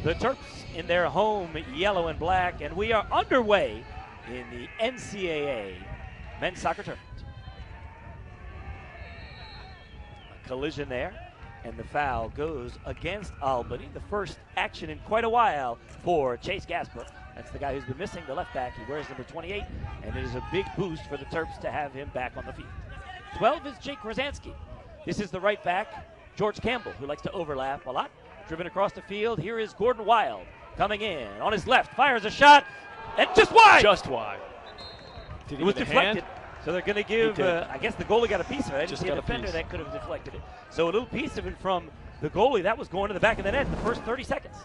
The Terps in their home yellow and black, and we are underway in the NCAA men's soccer tournament. A collision there, and the foul goes against Albany. The first action in quite a while for Chase Gasper. That's the guy who's been missing, the left back. He wears number 28, and it is a big boost for the Terps to have him back on the field. 12 is Jake Rosansky. This is the right back, George Campbell, who likes to overlap a lot. Driven across the field, here is Gordon Wild coming in on his left, fires a shot, and just wide. Just wide. It was deflected, so they're going to give, I guess the goalie got a piece of it. I didn't see a defender that could have deflected it. So a little piece of it from the goalie, that was going to the back of the net in the first 30 seconds.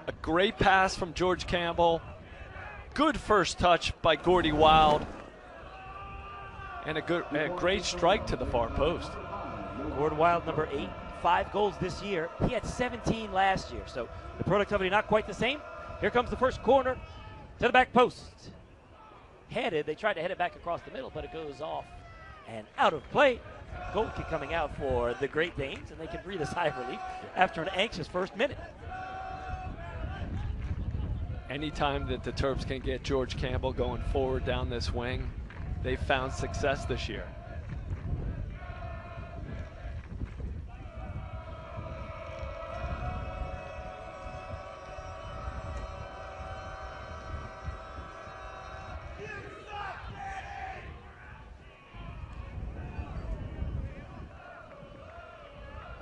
A great pass from George Campbell. Good first touch by Gordy Wild. And a great strike to the far post. Gordon Wild, number 8. 5 goals this year. He had 17 last year, so the productivity not quite the same. Here comes the first corner to the back post. Headed, they tried to head it back across the middle, but it goes off and out of play. Goal kick coming out for the Great Danes, and they can breathe a sigh of relief after an anxious first minute. Anytime that the Terps can get George Campbell going forward down this wing, they've found success this year.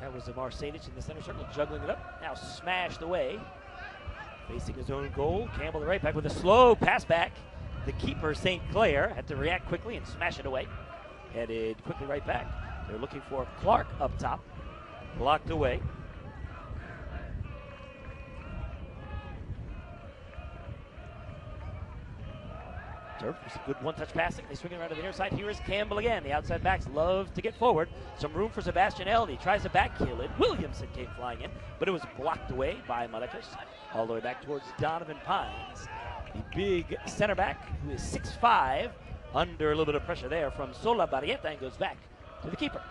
That was Amar Sadic in the center circle, juggling it up. Now smashed away. Facing his own goal. Campbell, the right back, with a slow pass back. The keeper, St. Clair, had to react quickly and smash it away. Headed quickly right back. They're looking for Clark up top. Blocked away. Terps with some good one-touch passing. They swing it around to the near side. Here is Campbell again. The outside backs love to get forward. Some room for Sebastian Elney. Tries to back heel it. Williamson came flying in, but it was blocked away by Malekos. All the way back towards Donovan Pines. The big center back, who is 6'5", under a little bit of pressure there from Solabarrieta, and goes back to the keeper.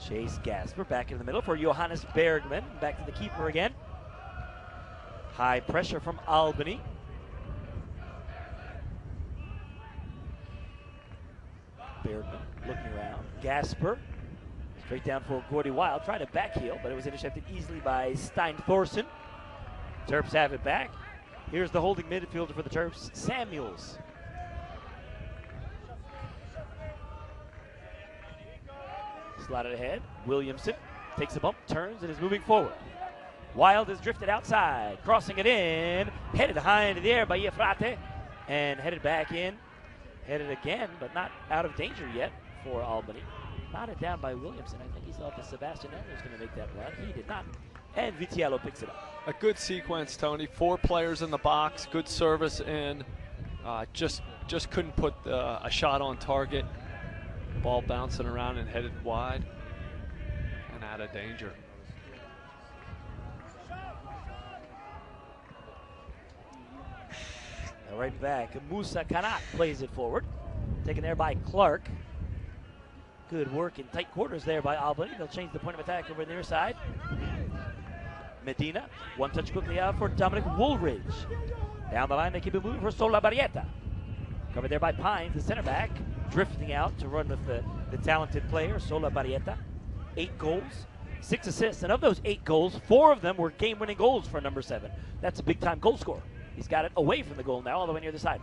Chase Gasper back in the middle for Johannes Bergman. Back to the keeper again. High pressure from Albany. Bergman looking around. Gasper straight down for Gordy Wild, trying to back heel, but it was intercepted easily by Stein Thorson. Terps have it back. Here's the holding midfielder for the Terps, Samuels. Slotted ahead. Williamson takes a bump, turns, and is moving forward. Wild is drifted outside, crossing it in, headed high into the air by Iafrate, and headed back in, headed again, but not out of danger yet for Albany. Knotted down by Williamson. I think he thought that Sebastian Elney was going to make that run. He did not, and Vitiello picks it up. A good sequence, Tony. 4 players in the box, good service in. Just couldn't put a shot on target. Ball bouncing around and headed wide and out of danger. Right back, Musa Kanat plays it forward. Taken there by Clark. Good work in tight quarters there by Albany. They'll change the point of attack over the near side. Medina, one touch quickly out for Dominic Woolridge. Down the line, they keep it moving for Solabarrieta. Covered there by Pines, the center back. Drifting out to run with the talented player, Solabarrieta. 8 goals, 6 assists, and of those 8 goals, 4 of them were game-winning goals for number 7. That's a big-time goal scorer. He's got it away from the goal now, all the way near the side.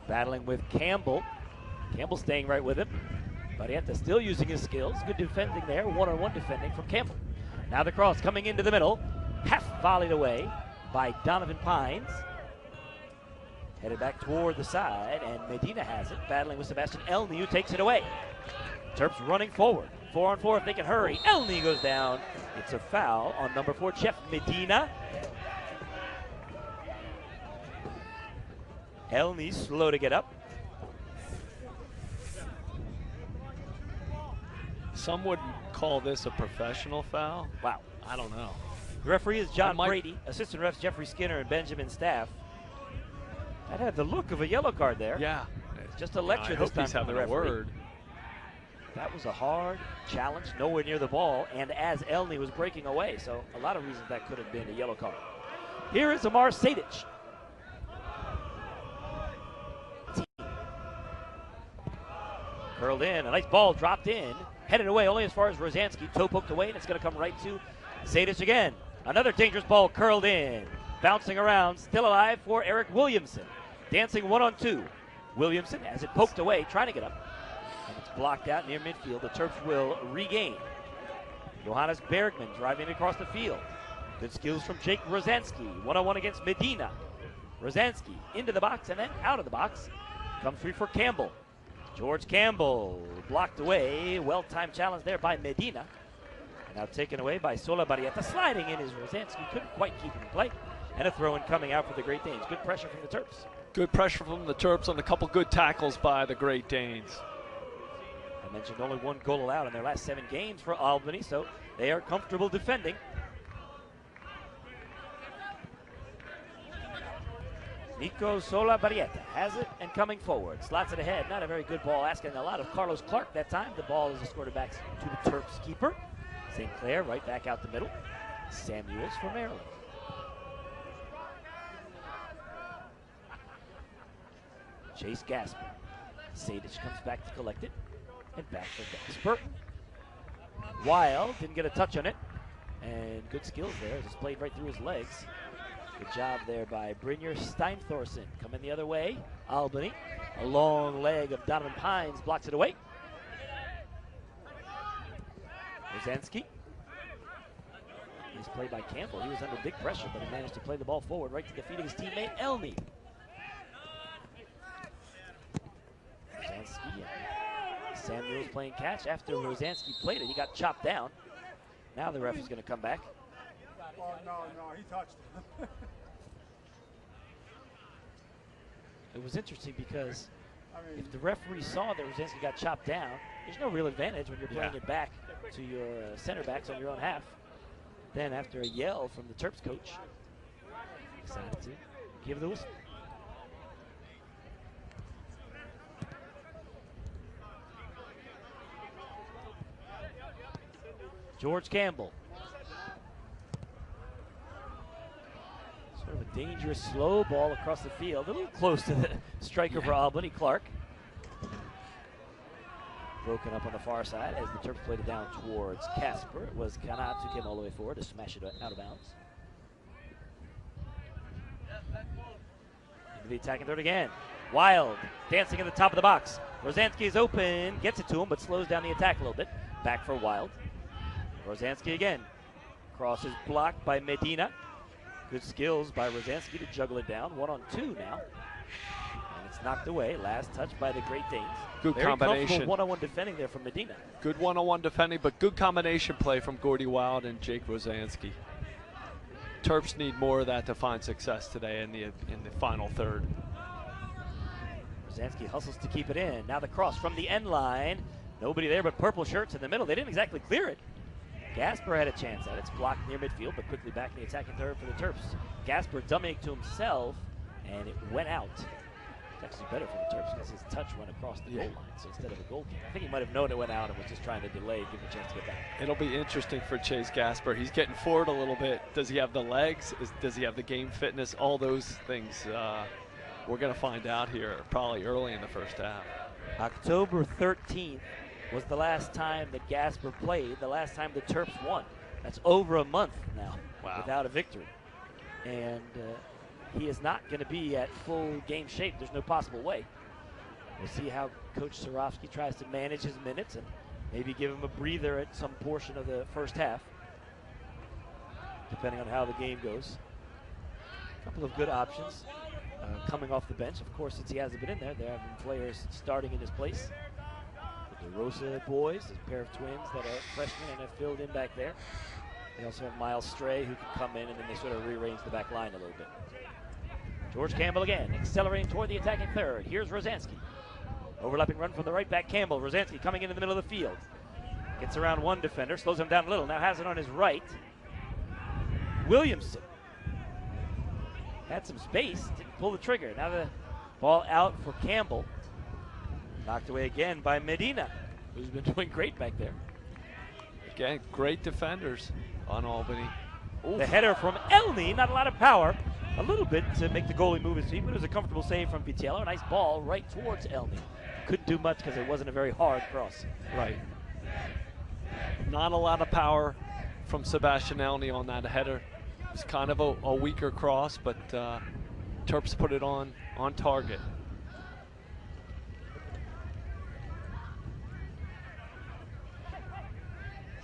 Battling with Campbell. Campbell staying right with him. Barrieta still using his skills. Good defending there, one-on-one defending from Campbell. Now the cross coming into the middle. Half volleyed away by Donovan Pines. Headed back toward the side, and Medina has it. Battling with Sebastian Elney, who takes it away. Terps running forward. 4-on-4 if they can hurry. Elney goes down. It's a foul on number 4, Jeff Medina. Elney slow to get up. Some would call this a professional foul. Wow. I don't know. The referee is John Brady. Assistant refs Jeffrey Skinner and Benjamin Staff. That had the look of a yellow card there. Yeah. Just a lecture this time from the referee. That was a hard challenge, nowhere near the ball, and as Elney was breaking away, so a lot of reasons that could have been a yellow card. Here is Amar Sadic. Curled in, a nice ball dropped in, headed away only as far as Rosansky, toe poked away, and it's going to come right to Sadic again. Another dangerous ball curled in, bouncing around, still alive for Eric Williamson. Dancing 1-on-2. Williamson has it poked away, trying to get up. And it's blocked out near midfield. The Terps will regain. Johannes Bergman driving across the field. Good skills from Jake Rosansky. 1-on-1 against Medina. Rosansky into the box and then out of the box. Comes free for Campbell. George Campbell blocked away. Well-timed challenge there by Medina. Now taken away by Solabarrieta. Sliding in is Rosansky. Couldn't quite keep him in play. And a throw-in coming out for the Great Danes. Good pressure from the Terps. Good pressure from the Terps on a couple good tackles by the Great Danes. I mentioned only one goal allowed in their last 7 games for Albany, so they are comfortable defending. Nico Solabarrieta has it and coming forward. Slots it ahead. Not a very good ball, asking a lot of Carlos Clark that time. The ball is escorted back to the Terps keeper. St. Clair right back out the middle. Samuels for Maryland. Chase Gasper. Sadic comes back to collect it. And back for Gasper. Wild didn't get a touch on it. And good skills there as it's played right through his legs. Good job there by Brynjar Steinthorsen. Coming the other way. Albany. A long leg of Donovan Pines blocks it away. Rosansky. He's played by Campbell. He was under big pressure, but he managed to play the ball forward right to the feet of his teammate Elney. Rosansky and Samuels playing catch. After Rosansky played it, he got chopped down. Now the ref is going to come back. Oh, no, he touched him. It was interesting because if the referee saw that Rosansky got chopped down, there's no real advantage when you're playing it back to your center backs on your own half. Then after a yell from the Terps coach, decided to give the whistle. George Campbell. Sort of a dangerous slow ball across the field. A little close to the striker for Albany, Clark. Broken up on the far side as the Terps played it down towards Casper. It was Kanat who came all the way forward to smash it out of bounds. Into the attacking third again. Wild dancing at the top of the box. Rosansky is open, gets it to him, but slows down the attack a little bit. Back for Wild. Rosansky again. Cross is blocked by Medina. Good skills by Rosansky to juggle it down. 1-on-2 now. And it's knocked away. Last touch by the Great Danes. Good Very combination. One-on-one defending there from Medina. Good one-on-one defending, but good combination play from Gordy Wild and Jake Rosansky. Terps need more of that to find success today in the final third. Rosansky hustles to keep it in. Now the cross from the end line. Nobody there but purple shirts in the middle. They didn't exactly clear it. Gasper had a chance at it. It's blocked near midfield, but quickly back in the attacking third for the Terps. Gasper dummying to himself, and it went out. It's actually better for the Terps because his touch went across the goal line, so instead of a goal kick. I think he might have known it went out and was just trying to delay, give him a chance to get back. It'll be interesting for Chase Gasper. He's getting forward a little bit. Does he have the legs? Does he have the game fitness? All those things we're going to find out here probably early in the first half. October 13th was the last time that Gasper played, the last time the Terps won. That's over a month now without a victory. And he is not going to be at full game shape. There's no possible way. We'll see how Coach Sarofsky tries to manage his minutes and maybe give him a breather at some portion of the first half, depending on how the game goes. A couple of good options coming off the bench. Of course, since he hasn't been in there, they're having players starting in his place. The Rosa boys, a pair of twins that are freshmen and have filled in back there. They also have Miles Stray who can come in, and then they sort of rearrange the back line a little bit. George Campbell again, accelerating toward the attacking third. Here's Rosansky. Overlapping run from the right back, Campbell. Rosansky coming into the middle of the field. Gets around one defender, slows him down a little. Now has it on his right. Williamson. Had some space, didn't pull the trigger. Now the ball out for Campbell. Knocked away again by Medina. who's been doing great back there. Again, great defenders on Albany. Oof. The header from Elney, not a lot of power. A little bit to make the goalie move his feet, but it was a comfortable save from Vitiello. A nice ball right towards Elney. Couldn't do much because it wasn't a very hard cross. Right. Not a lot of power from Sebastian Elney on that header. It was kind of a weaker cross, but Terps put it on target.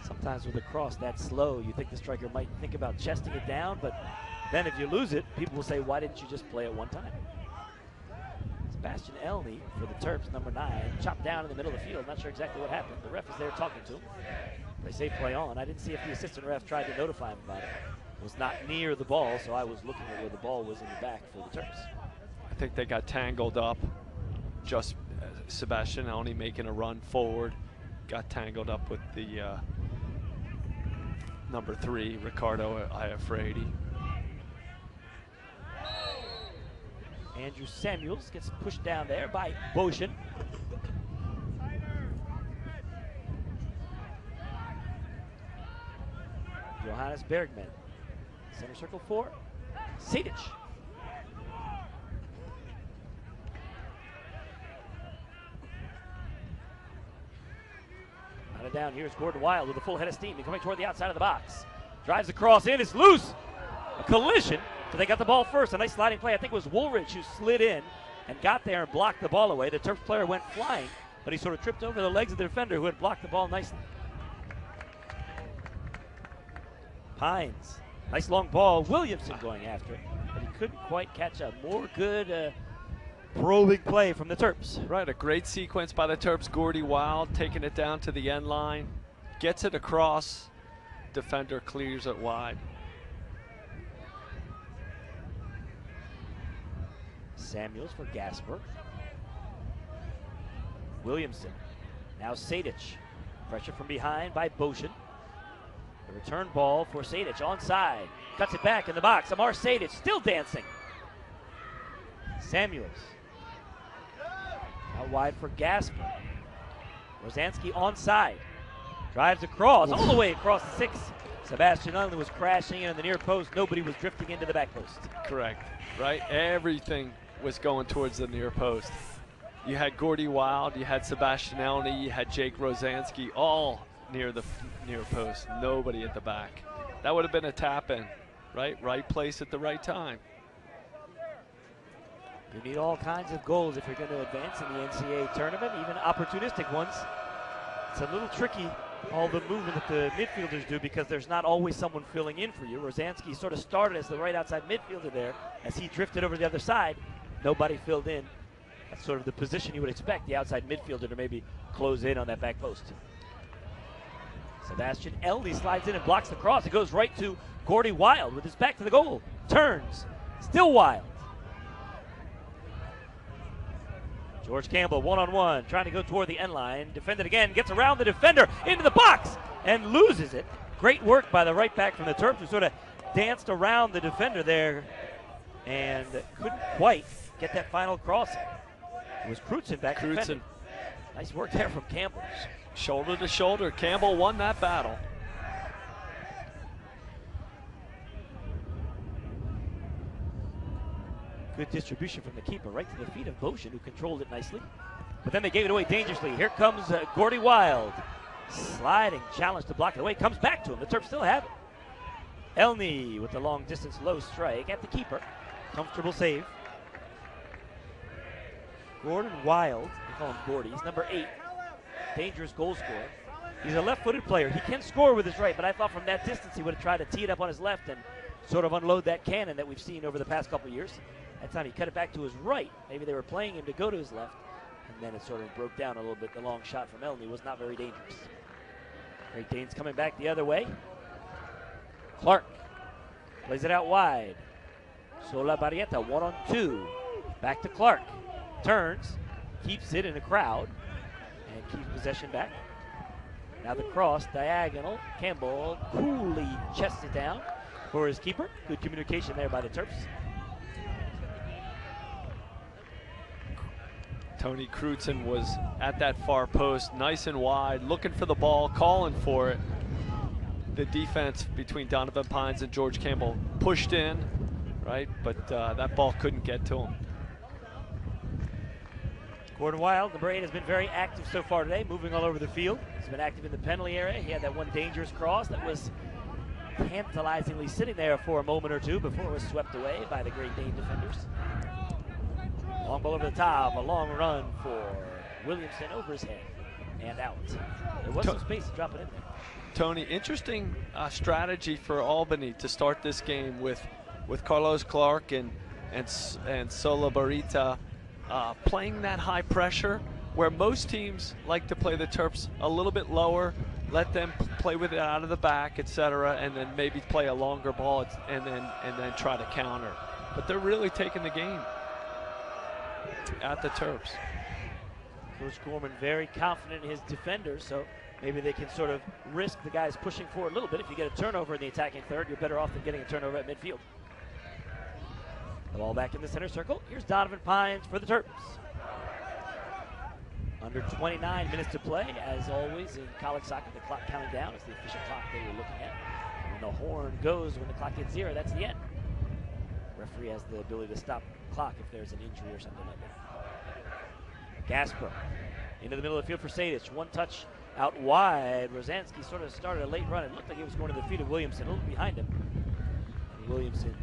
Sometimes with a cross that slow, you think the striker might think about chesting it down, but then if you lose it, people will say, why didn't you just play it one time? Sebastian Elney for the Terps, number 9, chopped down in the middle of the field. Not sure exactly what happened. The ref is there talking to him. They say play on. I didn't see if the assistant ref tried to notify him about it. It was not near the ball, so I was looking at where the ball was in the back for the Terps. I think they got tangled up. Just Sebastian Elney making a run forward. Got tangled up with the number 3, Ricardo Iafredi. Andrew Samuels gets pushed down there by Boshin. Johannes Bergman. Center circle 4. Sedic. Out of down, here's Gordon Wild with a full head of steam. He's coming toward the outside of the box. Drives the cross in, it's loose. A collision. So they got the ball first. A nice sliding play. I think it was Woolridge who slid in and got there and blocked the ball away. The Terps player went flying, but he sort of tripped over the legs of the defender who had blocked the ball nicely. Pines. Nice long ball. Williamson going after it, but he couldn't quite catch up. More good probing play from the Terps. Right, a great sequence by the Terps. Gordy Wild taking it down to the end line. Gets it across. Defender clears it wide. Samuels for Gasper. Williamson. Now Sedic. Pressure from behind by Boshin. The return ball for Sedic onside. Cuts it back in the box. Amar Sedic still dancing. Samuels. Out wide for Gasper. Rosansky onside. Drives across, all the way across the 6. Sebastian Elney was crashing in the near post. Nobody was drifting into the back post. Correct. Right? Everything was going towards the near post. You had Gordy Wild, you had Sebastian Elney, you had Jake Rosansky, all near the near post. Nobody at the back. That would have been a tap in, right? Right place at the right time. You need all kinds of goals if you're going to advance in the NCAA tournament, even opportunistic ones. It's a little tricky, all the movement that the midfielders do, because there's not always someone filling in for you. Rosansky sort of started as the right outside midfielder there. As he drifted over to the other side, nobody filled in. That's sort of the position you would expect the outside midfielder to maybe close in on that back post. Sebastian Elney slides in and blocks the cross. It goes right to Gordy Wild with his back to the goal. Turns, still Wild. George Campbell one-on-one, trying to go toward the end line. Defended again, gets around the defender, into the box, and loses it. Great work by the right back from the Terps, who sort of danced around the defender there and couldn't quite get that final crossing. It was Crutzen back defending. Nice work there from Campbell. Shoulder to shoulder, Campbell won that battle. Good distribution from the keeper, right to the feet of Boshin, who controlled it nicely. But then they gave it away dangerously. Here comes Gordy Wild. Sliding challenge to block it away. Comes back to him. The Terps still have it. Elney with the long distance low strike at the keeper. Comfortable save. Gordon Wild, we call him Gordy. He's number 8. Dangerous goal scorer. He's a left-footed player. He can score with his right, but I thought from that distance he would have tried to tee it up on his left and sort of unload that cannon that we've seen over the past couple of years. That time he cut it back to his right. Maybe they were playing him to go to his left, and then it sort of broke down a little bit. The long shot from Elney was not very dangerous. Great Danes coming back the other way. Clark plays it out wide. Solabarrieta 1-on-2. Back to Clark. Turns, keeps it in a crowd, and keeps possession back. Now the cross, diagonal. Campbell coolly chests it down for his keeper. Good communication there by the Terps. Tony Crutzen was at that far post, nice and wide, looking for the ball, calling for it. The defense between Donovan Pines and George Campbell pushed in, right? But that ball couldn't get to him. Gordon Wild, number 8, has been very active so far today, moving all over the field. He's been active in the penalty area. He had that one dangerous cross that was tantalizingly sitting there for a moment or two before it was swept away by the Great Dane defenders. Long ball over the top, a long run for Williamson over his head and out. There was some space to drop it in there. Tony, interesting strategy for Albany to start this game with Carlos Clark and Solabarrieta playing that high pressure, where most teams like to play the Terps a little bit lower, let them play with it out of the back, etc., and then maybe play a longer ball and then try to counter. But they're really taking the game at the Terps. Coach Gorman very confident in his defenders, so maybe they can sort of risk the guys pushing forward a little bit. If you get a turnover in the attacking third, you're better off than getting a turnover at midfield. The ball back in the center circle. Here's Donovan Pines for the Terps. Under 29 minutes to play, as always in college soccer. The clock counting down is the official clock they were looking at. When the horn goes, when the clock hits 0, that's the end. Referee has the ability to stop the clock if there's an injury or something like that. Gasper into the middle of the field for Sadich. One touch out wide. Rosansky sort of started a late run. It looked like he was going to the feet of Williamson, a little behind him. And Williamson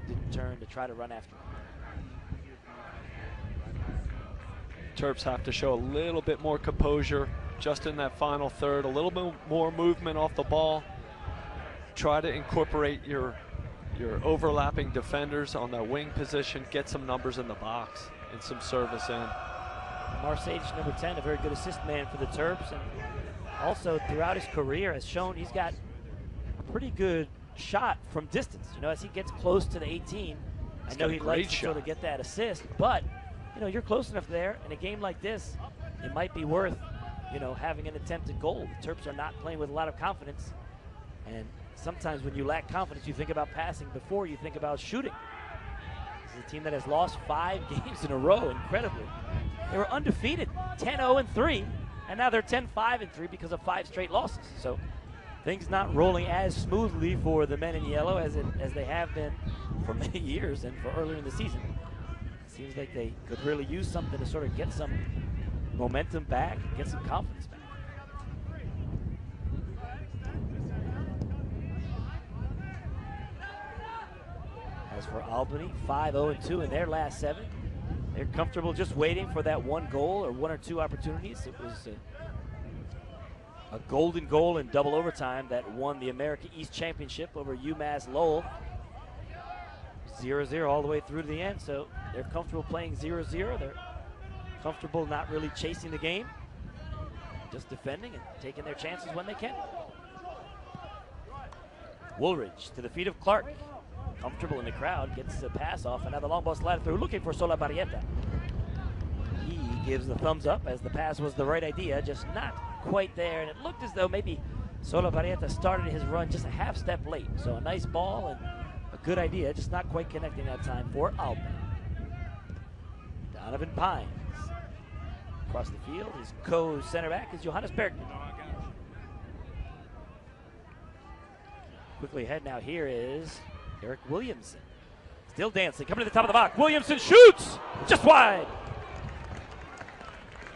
didn't turn to try to run after him. Terps have to show a little bit more composure just in that final third, a little bit more movement off the ball. Try to incorporate your overlapping defenders on that wing position, get some numbers in the box and some service in. Marsage, number 10, a very good assist man for the Terps, and also throughout his career has shown he's got a pretty good shot from distance. You know, as he gets close to the 18, I know he likes to sort of get that assist, but you know, you're close enough there. In a game like this, it might be worth, you know, having an attempted goal. The Terps are not playing with a lot of confidence, and sometimes when you lack confidence, you think about passing before you think about shooting. This is a team that has lost 5 games in a row, incredibly. They were undefeated, 10-0-3, and now they're 10-5-3 because of 5 straight losses. So things not rolling as smoothly for the men in yellow as they have been for many years and for earlier in the season. Seems like they could really use something to sort of get some momentum back, get some confidence back. As for Albany, 5-0-2 in their last 7. They're comfortable just waiting for that one goal or 1 or 2 opportunities. It was a golden goal in double overtime that won the America East Championship over UMass Lowell. 0-0 all the way through to the end, so they're comfortable playing 0-0. They're comfortable not really chasing the game, just defending and taking their chances when they can. Woolridge to the feet of Clark. Comfortable in the crowd, gets the pass off, and now the long ball slided through, looking for Solabarrieta. He gives the thumbs up as the pass was the right idea, just not quite there, and it looked as though maybe Solabarrieta started his run just a half step late. So a nice ball and a good idea, just not quite connecting that time for Albany. Donovan Pines. Across the field, his co-center back is Johannes Bergman. Quickly ahead now, here is Eric Williamson. Still dancing, coming to the top of the box. Williamson shoots! Just wide!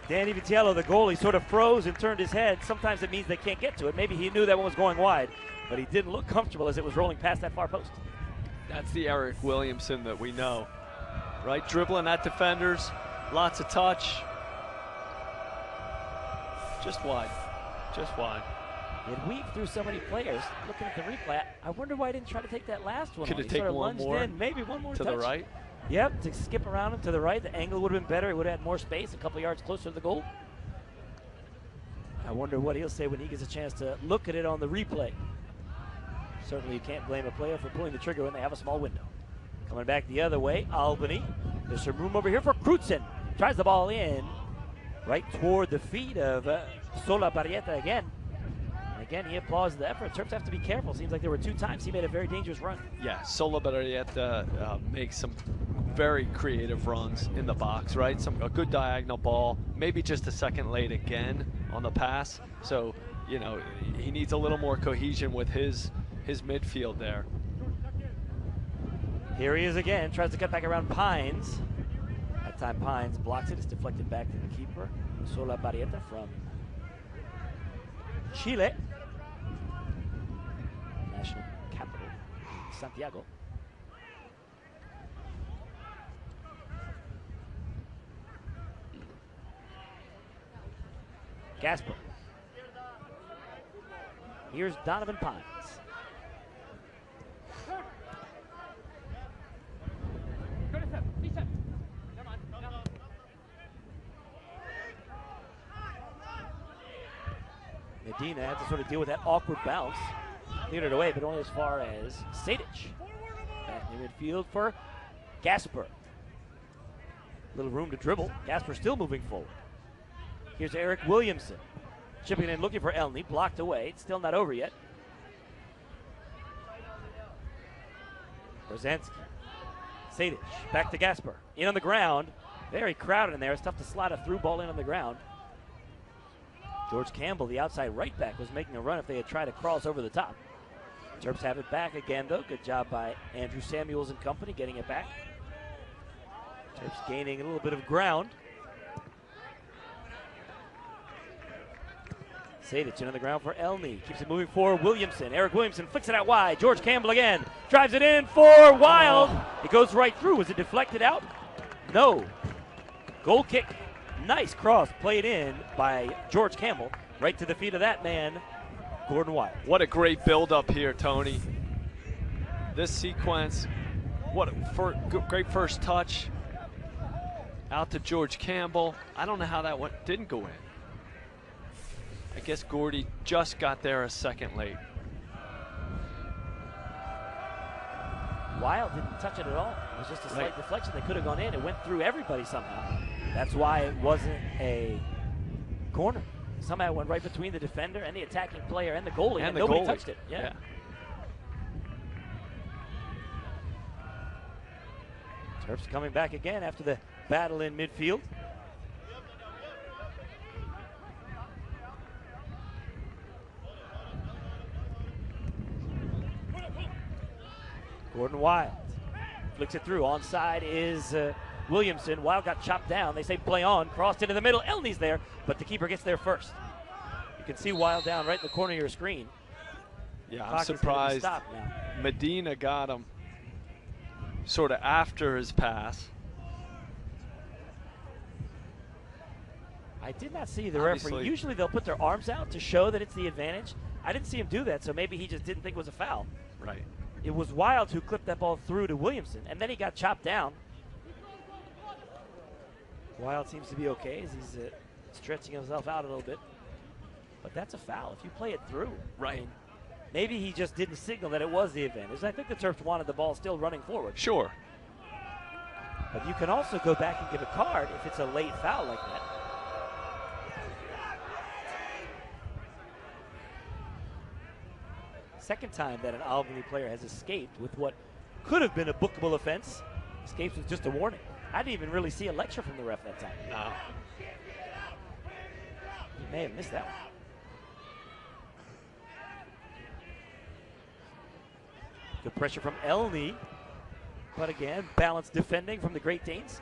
Danny Vitiello, the goalie, sort of froze and turned his head. Sometimes it means they can't get to it. Maybe he knew that one was going wide, but he didn't look comfortable as it was rolling past that far post. That's the Eric Williamson that we know, right? Dribbling at defenders, lots of touch. Just wide, just wide. He had weaved through so many players. Looking at the replay, I wonder why he didn't try to take that last one. Could have taken one more in, maybe one more to touch. the right. Yep, to skip around him to the right. The angle would have been better. He would have had more space, a couple yards closer to the goal. I wonder what he'll say when he gets a chance to look at it on the replay. Certainly you can't blame a player for pulling the trigger when they have a small window. Coming back the other way, Albany. There's some room over here for Crutzen. Tries the ball in, right toward the feet of Solabarrieta again. Again, he applauds the effort. Terps have to be careful. Seems like there were 2 times he made a very dangerous run. Yeah, Solabarrieta makes some very creative runs in the box, right? A good diagonal ball, maybe just a second late again on the pass. So, you know, he needs a little more cohesion with his midfield there. Here he is again, tries to cut back around Pines. That time Pines blocks it, it's deflected back to the keeper. Solabarrieta from Chile. National capital, Santiago. Gasper. Here's Donovan Pines. Medina had to sort of deal with that awkward bounce. Cleared it away, but only as far as Sadic. Back near midfield for Gasper. Little room to dribble. Gasper still moving forward. Here's Eric Williamson. Chipping in, looking for Elney. Blocked away. It's still not over yet. Rosansky. Sadic. Back to Gasper. In on the ground. Very crowded in there. It's tough to slide a through ball in on the ground. George Campbell, the outside right back, was making a run if they had tried to cross over the top. Terps have it back again, though. Good job by Andrew Samuels and company getting it back. Terps gaining a little bit of ground. Sadic in on the ground for Elney. Keeps it moving forward. Williamson. Eric Williamson flicks it out wide. George Campbell again. Drives it in for Wild. It goes right through. Was it deflected out? No. Goal kick. Nice cross played in by George Campbell. Right to the feet of that man, Gordon Wild. What a great build-up here, Tony. This sequence, what a great first touch. Out to George Campbell. I don't know how that didn't go in. I guess Gordy just got there a second late. Wild didn't touch it at all. It was just a slight deflection. They could have gone in. It went through everybody somehow. That's why it wasn't a corner. Somehow it went right between the defender and the attacking player and the goalie, and nobody touched it. Yeah. Terps coming back again after the battle in midfield. Gordon Wild flicks it through. Onside is Williamson. Wild got chopped down. They say play on. Crossed into the middle. Elney's there, but the keeper gets there first. You can see Wild down right in the corner of your screen. Yeah, I'm surprised Medina got him sort of after his pass. I did not see the referee. Usually they'll put their arms out to show that it's the advantage. I didn't see him do that, so maybe he just didn't think it was a foul. Right. It was Wild who clipped that ball through to Williamson, and then he got chopped down. Wild seems to be okay as he's stretching himself out a little bit. But that's a foul if you play it through. Right. I mean, maybe he just didn't signal that it was the advantage. I think the Terps wanted the ball still running forward. Sure. But you can also go back and give a card if it's a late foul like that. Second time that an Albany player has escaped with what could have been a bookable offense. Escapes with just a warning. I didn't even really see a lecture from the ref that time. No. He may have missed that one. Good pressure from Elney. But again, balanced defending from the Great Danes.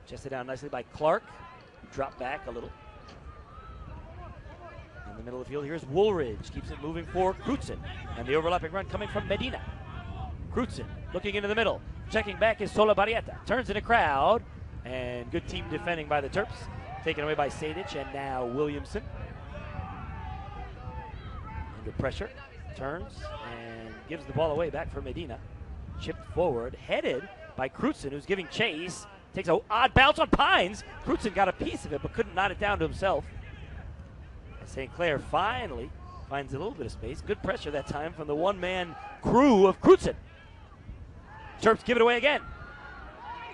Chested down nicely by Clark. Dropped back a little. In the middle of the field, here's Woolridge. Keeps it moving for Crutzen. And the overlapping run coming from Medina. Crutzen looking into the middle. Checking back is Solabarrieta. Turns in a crowd. And good team defending by the Terps. Taken away by Sadic and now Williamson. Under pressure. Turns and gives the ball away back for Medina. Chipped forward. Headed by Crutzen, who's giving chase. Takes an odd bounce on Pines. Crutzen got a piece of it but couldn't knot it down to himself. St. Clair finally finds a little bit of space. Good pressure that time from the one-man crew of Crutzen. Terps give it away again.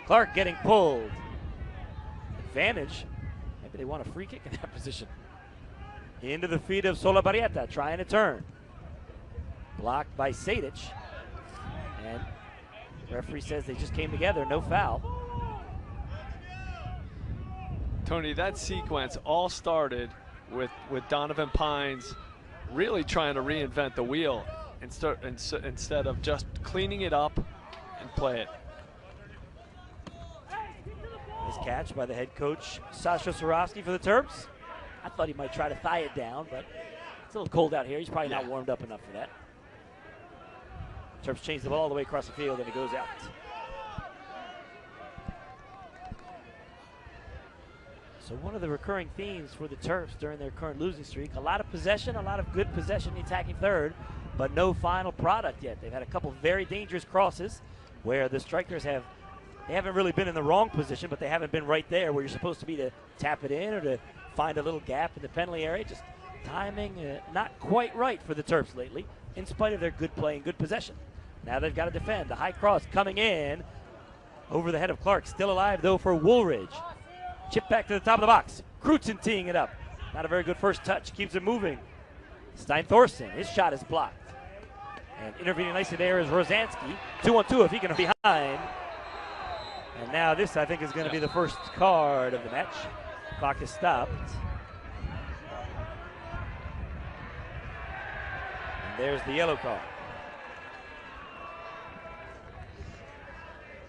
Clark getting pulled. Advantage. Maybe they want a free kick in that position. Into the feet of Solabarrieta, trying to turn. Blocked by Sadic. And Referee says they just came together, no foul. Tony, that sequence all started with Donovan Pines really trying to reinvent the wheel instead of just cleaning it up and play it. Nice catch by the head coach, Sasha Sorofsky for the Terps. I thought he might try to thigh it down, but it's a little cold out here. He's probably not warmed up enough for that. Terps change the ball all the way across the field, and it goes out. So one of the recurring themes for the Terps during their current losing streak, a lot of possession, a lot of good possession in the attacking third, but no final product yet. They've had a couple very dangerous crosses where the strikers they haven't really been in the wrong position, but they haven't been right there where you're supposed to be to tap it in or to find a little gap in the penalty area. Just timing not quite right for the Terps lately, in spite of their good play and good possession. Now they've got to defend. The high cross coming in over the head of Clark. Still alive, though, for Woolridge. Chip back to the top of the box. Crutzen teeing it up. Not a very good first touch. Keeps it moving. Stein Thorson, his shot is blocked. And intervening nicely there is Rosansky. 2-on-2 if he can behind. And now this, I think, is going to be the first card of the match. Clock is stopped. And there's the yellow card.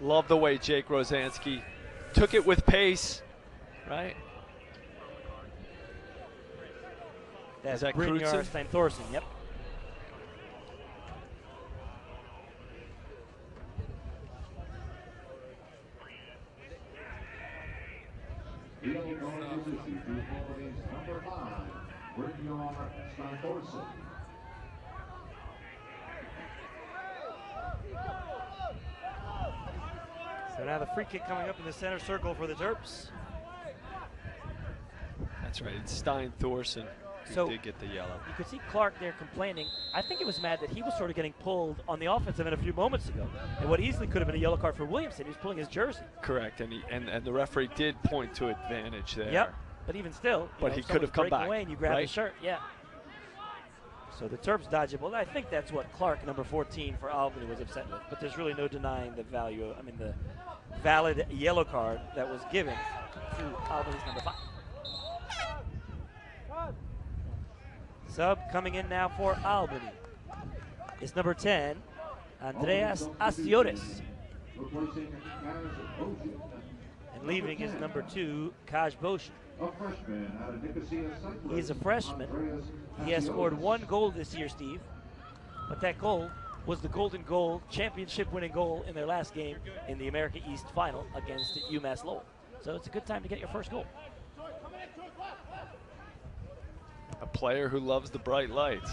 Love the way Jake Rosansky took it with pace, right? That's that Brynjar Stein Thorson, yep. Number 5, Brynjar Stein Thorson. So now the free kick coming up in the center circle for the Terps. That's right, it's Stein Thorson who did get the yellow. You could see Clark there complaining. I think it was mad that he was sort of getting pulled on the offensive end a few moments ago. And what easily could have been a yellow card for Williamson, he was pulling his jersey. Correct, and the referee did point to advantage there. Yep, but even still, but he could have come back. Away and you grab right? the shirt, yeah. So the Terps dodge it. Well, I think that's what Clark, number 14 for Albany, was upset with. But there's really no denying the value, the valid yellow card that was given to Albany's number 5. Sub coming in now for Albany. It's number 10, Andreas Asiores. And leaving is number 2, Kaj Boshin. He's a freshman. He has scored 1 goal this year, Steve. But that goal was the golden goal, championship winning goal in their last game in the America East final against UMass Lowell. So it's a good time to get your first goal. A player who loves the bright lights.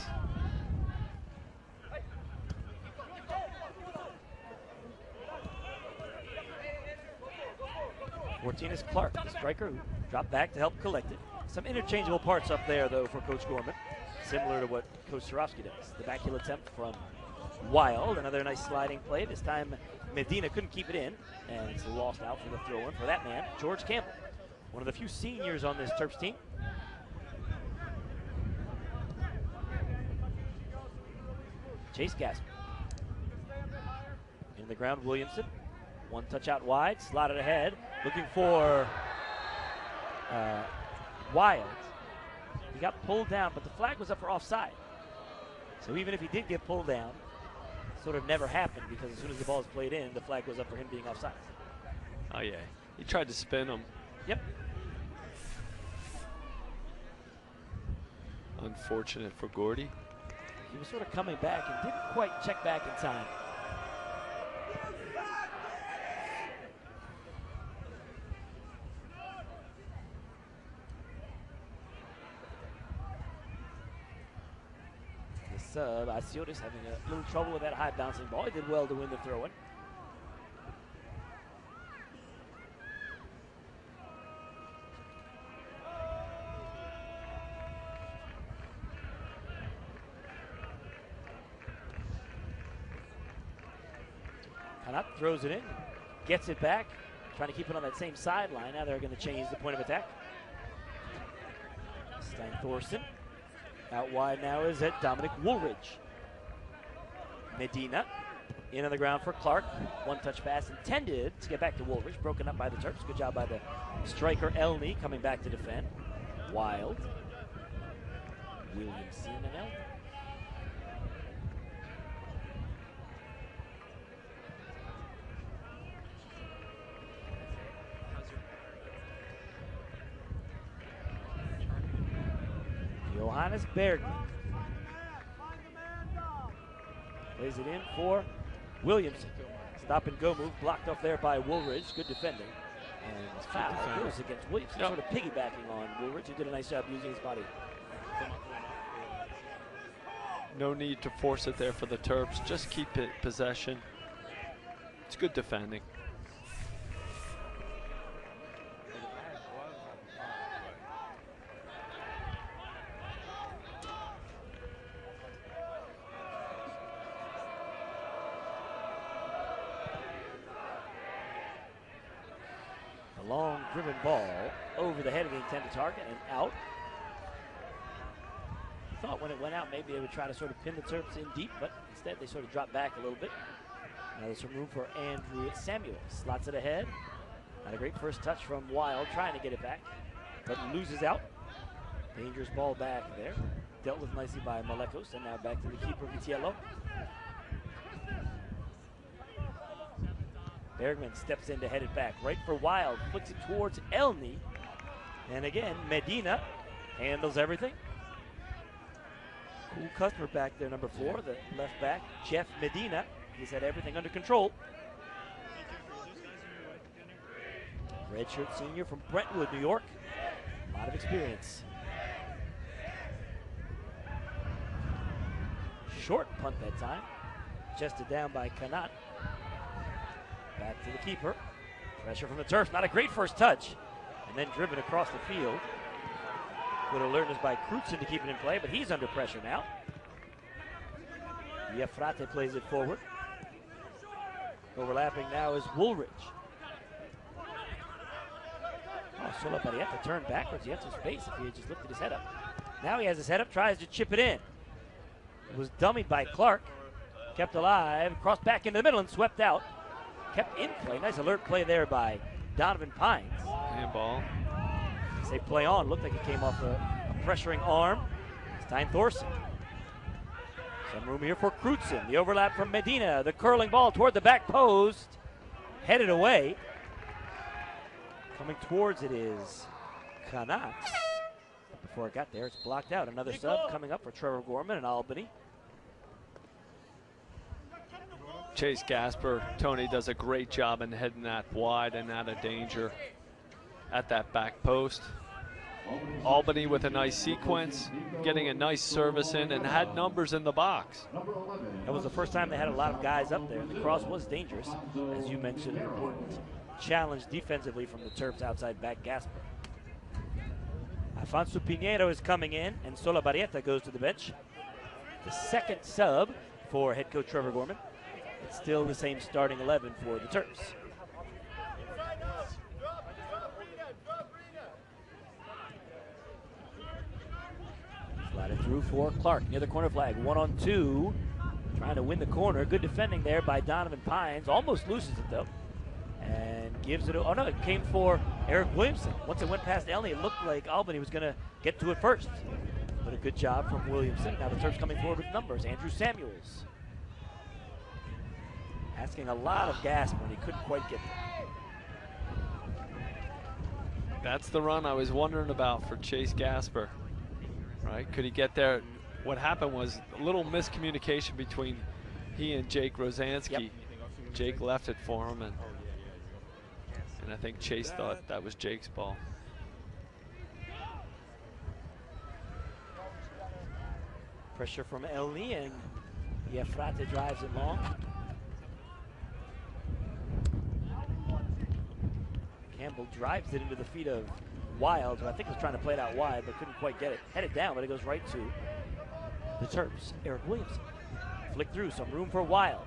Is Clark, the striker who dropped back to help collect it. Some interchangeable parts up there, though, for Coach Gorman, similar to what Coach Sorofsky does. The backheel attempt from Wild, another nice sliding play. This time Medina couldn't keep it in, and it's lost out for the throw-in for that man, George Campbell, one of the few seniors on this Terps team. Chase Gasper. In the ground, Williamson. One touch out wide, slotted ahead, looking for Wild. He got pulled down, but the flag was up for offside. So even if he did get pulled down, sort of never happened because as soon as the ball is played in, the flag was up for him being offside. Oh yeah, he tried to spin him. Yep. Unfortunate for Gordy. He was sort of coming back and didn't quite check back in time. The sub, Asiotis having a little trouble with that high bouncing ball. He did well to win the throw-in. Kanat throws it in, gets it back, trying to keep it on that same sideline. Now they're going to change the point of attack. Stein Thorson. Out wide now is at Dominic Woolridge. Medina In on the ground for Clark. One touch pass intended to get back to Woolridge. Broken up by the Terps. Good job by the striker Elney coming back to defend. Wild. Williamson and Elney. Johannes Bergman plays it in for Williamson. Stop and go move, blocked off there by Woolridge. Good defending. And foul goes against Williamson, sort of piggybacking on Woolridge, who did a nice job using his body. No need to force it there for the Terps. Just keep it possession. It's good defending. A long driven ball over the head of the intended target and out. Thought when it went out maybe they would try to sort of pin the Terps in deep, but instead they sort of dropped back a little bit. Now there's some room for Andrew Samuel. Slots it ahead. Not a great first touch from Wild, trying to get it back, but loses out. Dangerous ball back there. Dealt with nicely by Malekos, and now back to the keeper, Vitiello. Bergman steps in to head it back. Right for Wild, flicks it towards Elney. And again, Medina handles everything. Cool customer back there, number 4, the left back, Jeff Medina. He's had everything under control. Redshirt senior from Brentwood, New York. A lot of experience. Short punt that time. Chested down by Kanat. Back to the keeper. Pressure from the Terps. Not a great first touch. And then driven across the field. Good alertness by Crutzen to keep it in play, but he's under pressure now. Iafrate plays it forward. Overlapping now is Woolridge. Oh, Solabarrieta turned backwards. He had some space if he had just lifted his head up. Now he has his head up, tries to chip it in. It was dummied by Clark. Kept alive, crossed back into the middle and swept out. Kept in play. Nice alert play there by Donovan Pines. Handball. Say play on. Looked like it came off a pressuring arm. Stein Thorson. Some room here for Crutzen. The overlap from Medina. The curling ball toward the back post. Headed away. Coming towards it is Kanat. Before it got there, it's blocked out. Another Nico. sub coming up for Trevor Gorman in Albany. Chase Gasper, Tony does a great job in heading that wide and out of danger at that back post. Albany with a nice sequence, getting a nice service in, and had numbers in the box. That was the first time they had a lot of guys up there. The cross was dangerous. As you mentioned, an important challenge defensively from the Terps outside back Gasper. Afonso Pinheiro is coming in, and Solabarrieta goes to the bench. The second sub for head coach Trevor Gorman. It's still the same starting 11 for the Terps. Slided through for Clark near the corner flag. 1-on-2. Trying to win the corner. Good defending there by Donovan Pines. Almost loses it though. And gives it, oh no, it came for Eric Williamson. Once it went past Elney, it looked like Albany was going to get to it first. But a good job from Williamson. Now the Terps coming forward with numbers. Andrew Samuels. Asking a lot of gas when he couldn't quite get there. That's the run I was wondering about for Chase Gasper, right? Could he get there? What happened was a little miscommunication between he and Jake Rosansky. Yep. Jake left it for him, and I think Chase thought that was Jake's ball. Pressure from Elney, and Iafrate drives it long. Campbell drives it into the feet of Wild, who I think was trying to play it out wide, but couldn't quite get it. Headed down, but it goes right to the Terps. Eric Williamson. Flick through, some room for Wild.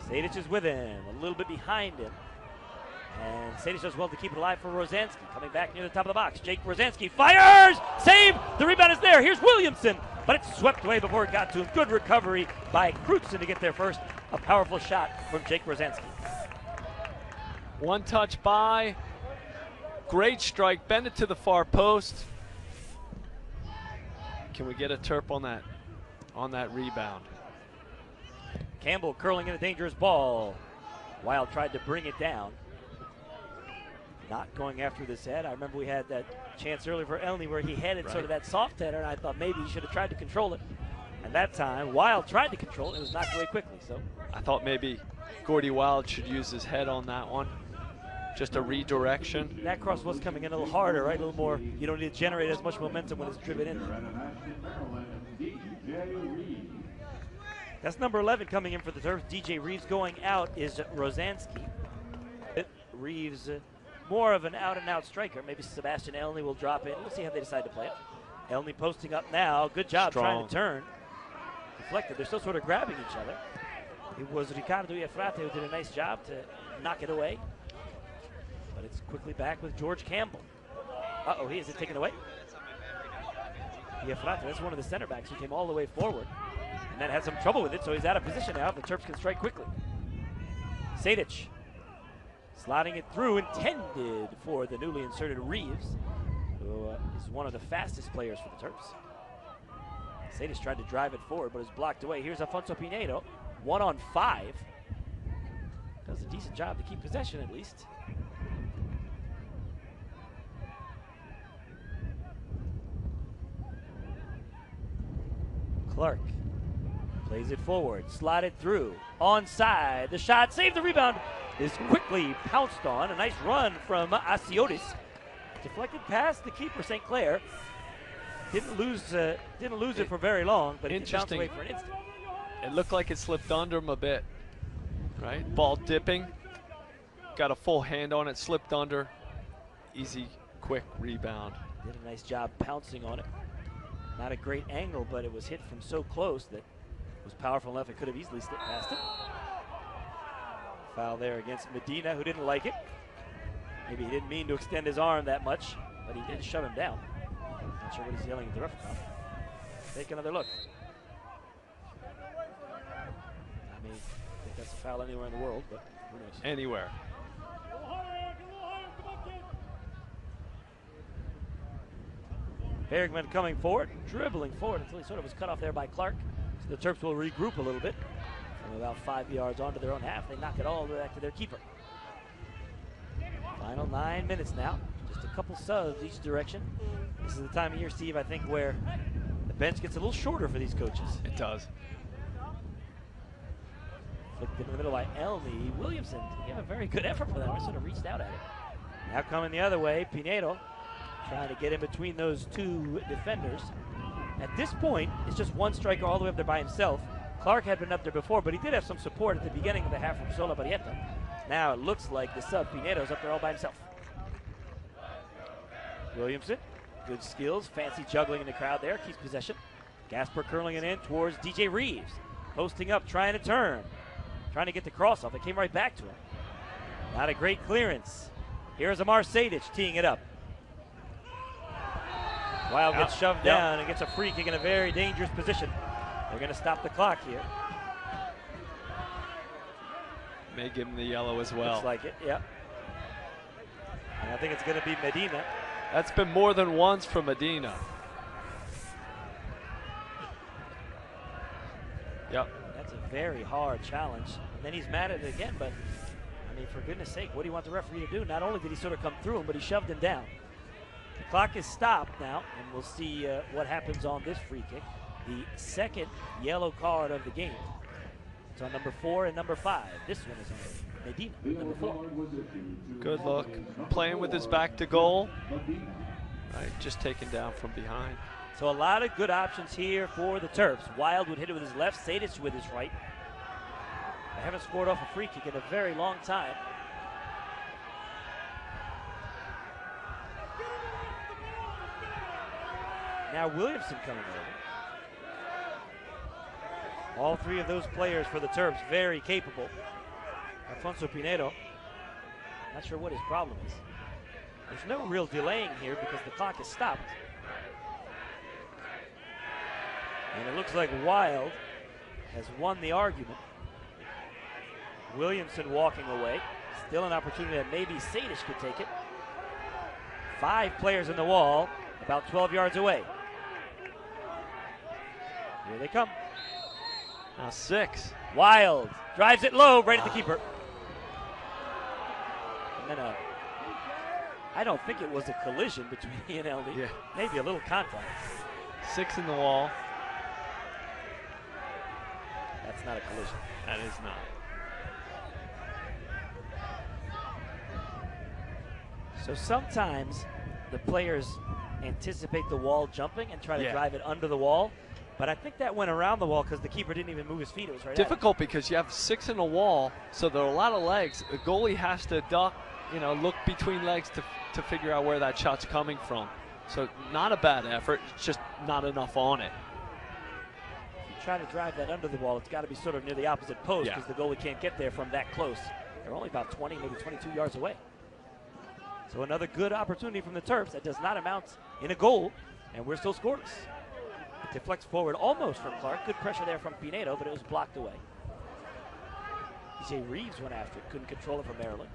Sadic is with him, a little bit behind him. And Sadic does well to keep it alive for Rosansky. Coming back near the top of the box. Jake Rosansky fires! Save! The rebound is there. Here's Williamson. but it's swept away before it got to him. Good recovery by Crutzen to get there first. A powerful shot from Jake Rosansky. One touch by. Great strike. Bend it to the far post. Can we get a Terp on that rebound? Campbell curling in a dangerous ball. Wild tried to bring it down. Not going after this head. I remember we had that chance earlier for Elney where he headed sort of that soft header, and I thought maybe he should have tried to control it. And that time, Wild tried to control it. It was knocked away quickly. So I thought maybe Gordy Wild should use his head on that one. Just a redirection. That cross was coming in a little harder, right? A little more. You don't need to generate as much momentum when it's driven in. That's number 11 coming in for the Terps. DJ Reeves. Going out is Rosansky. Reeves, more of an out-and-out striker. Maybe Sebastian Elney will drop in. We'll see how they decide to play it. Elney posting up now. Good job trying to turn. Deflected. They're still sort of grabbing each other. It was Ricardo Iafrate who did a nice job to knock it away. But it's quickly back with George Campbell. Uh-oh, is it taken away? Iafrate, that's one of the center backs who came all the way forward and then had some trouble with it, so he's out of position now. The Terps can strike quickly. Sadic sliding it through, intended for the newly inserted Reeves, who is one of the fastest players for the Terps. Sadic tried to drive it forward, but is blocked away. Here's Afonso Pinedo, 1-on-5. Does a decent job to keep possession at least. Clark plays it forward, slotted through, onside. The shot, save the rebound, is quickly pounced on. A nice run from Asiotis. Deflected past the keeper, St. Clair. Didn't lose it for very long, but it bounced away for an instant. It looked like it slipped under him a bit, right? Ball dipping, got a full hand on it, slipped under. Easy, quick rebound. Did a nice job pouncing on it. Not a great angle, but it was hit from so close that it was powerful enough it could have easily slipped past it. Foul there against Medina, who didn't like it. Maybe he didn't mean to extend his arm that much, but he did shut him down. Not sure what he's yelling at the ref about. Take another look. I mean, I think that's a foul anywhere in the world, but who knows? Anywhere. Bergman coming forward, dribbling forward until he sort of was cut off there by Clark. So the Terps will regroup a little bit. From about 5 yards onto their own half, they knock it all the way back to their keeper. Final 9 minutes now. Just a couple subs each direction. This is the time of year, Steve, I think, where the bench gets a little shorter for these coaches. It does. Flicked in the middle by Elney. Williamson didn't give a very good effort for that. He sort of reached out at it. Now coming the other way, Pinedo trying to get in between those two defenders. At this point, it's just one striker all the way up there by himself. Clark had been up there before, but he did have some support at the beginning of the half from Solabarrieta. Now it looks like the sub Pinedo's up there all by himself. Williamson, good skills, fancy juggling in the crowd there, keeps possession. Gasper curling it in towards DJ Reeves. Posting up, trying to turn. Trying to get the cross off. It came right back to him. Not a great clearance. Here's Amar Sadic teeing it up. Wild gets shoved down and gets a free kick in a very dangerous position. They're going to stop the clock here. May give him the yellow as well. Looks like it, yeah. And I think it's going to be Medina. That's been more than once for Medina. Yep. That's a very hard challenge. And then he's mad at it again, but I mean, for goodness sake, what do you want the referee to do? Not only did he sort of come through him, but he shoved him down. The clock is stopped now, and we'll see what happens on this free kick. The second yellow card of the game. It's on number 4 and number 5. This one is on Medina, number 4. Good look. Playing with his back to goal. Right, just taken down from behind. So a lot of good options here for the Terps. Wild would hit it with his left, Sadic with his right. They haven't scored off a free kick in a very long time. Now Williamson coming over. All three of those players for the Terps, very capable. Alfonso Pinedo, not sure what his problem is. There's no real delaying here because the clock is stopped. And it looks like Wild has won the argument. Williamson walking away. Still an opportunity that maybe Sadish could take it. 5 players in the wall, about 12 yards away. Here they come. Now 6. Wild drives it low, right at the keeper. And then I don't think it was a collision between he and LD. Yeah. Maybe a little contact. 6 in the wall. That's not a collision. That is not. So sometimes the players anticipate the wall jumping and try to drive it under the wall. But I think that went around the wall because the keeper didn't even move his feet. It was right difficult because you have 6 in the wall, so there are a lot of legs. The goalie has to duck, look between legs to figure out where that shot's coming from. So not a bad effort, it's just not enough on it. If you try to drive that under the wall, it's got to be sort of near the opposite post because the goalie can't get there from that close. They're only about 20, maybe 22 yards away. So another good opportunity from the Terps that does not amount in a goal, and we're still scoreless. It deflects forward almost from Clark. Good pressure there from Pinedo, but it was blocked away. DJ Reeves went after it, couldn't control it for Maryland.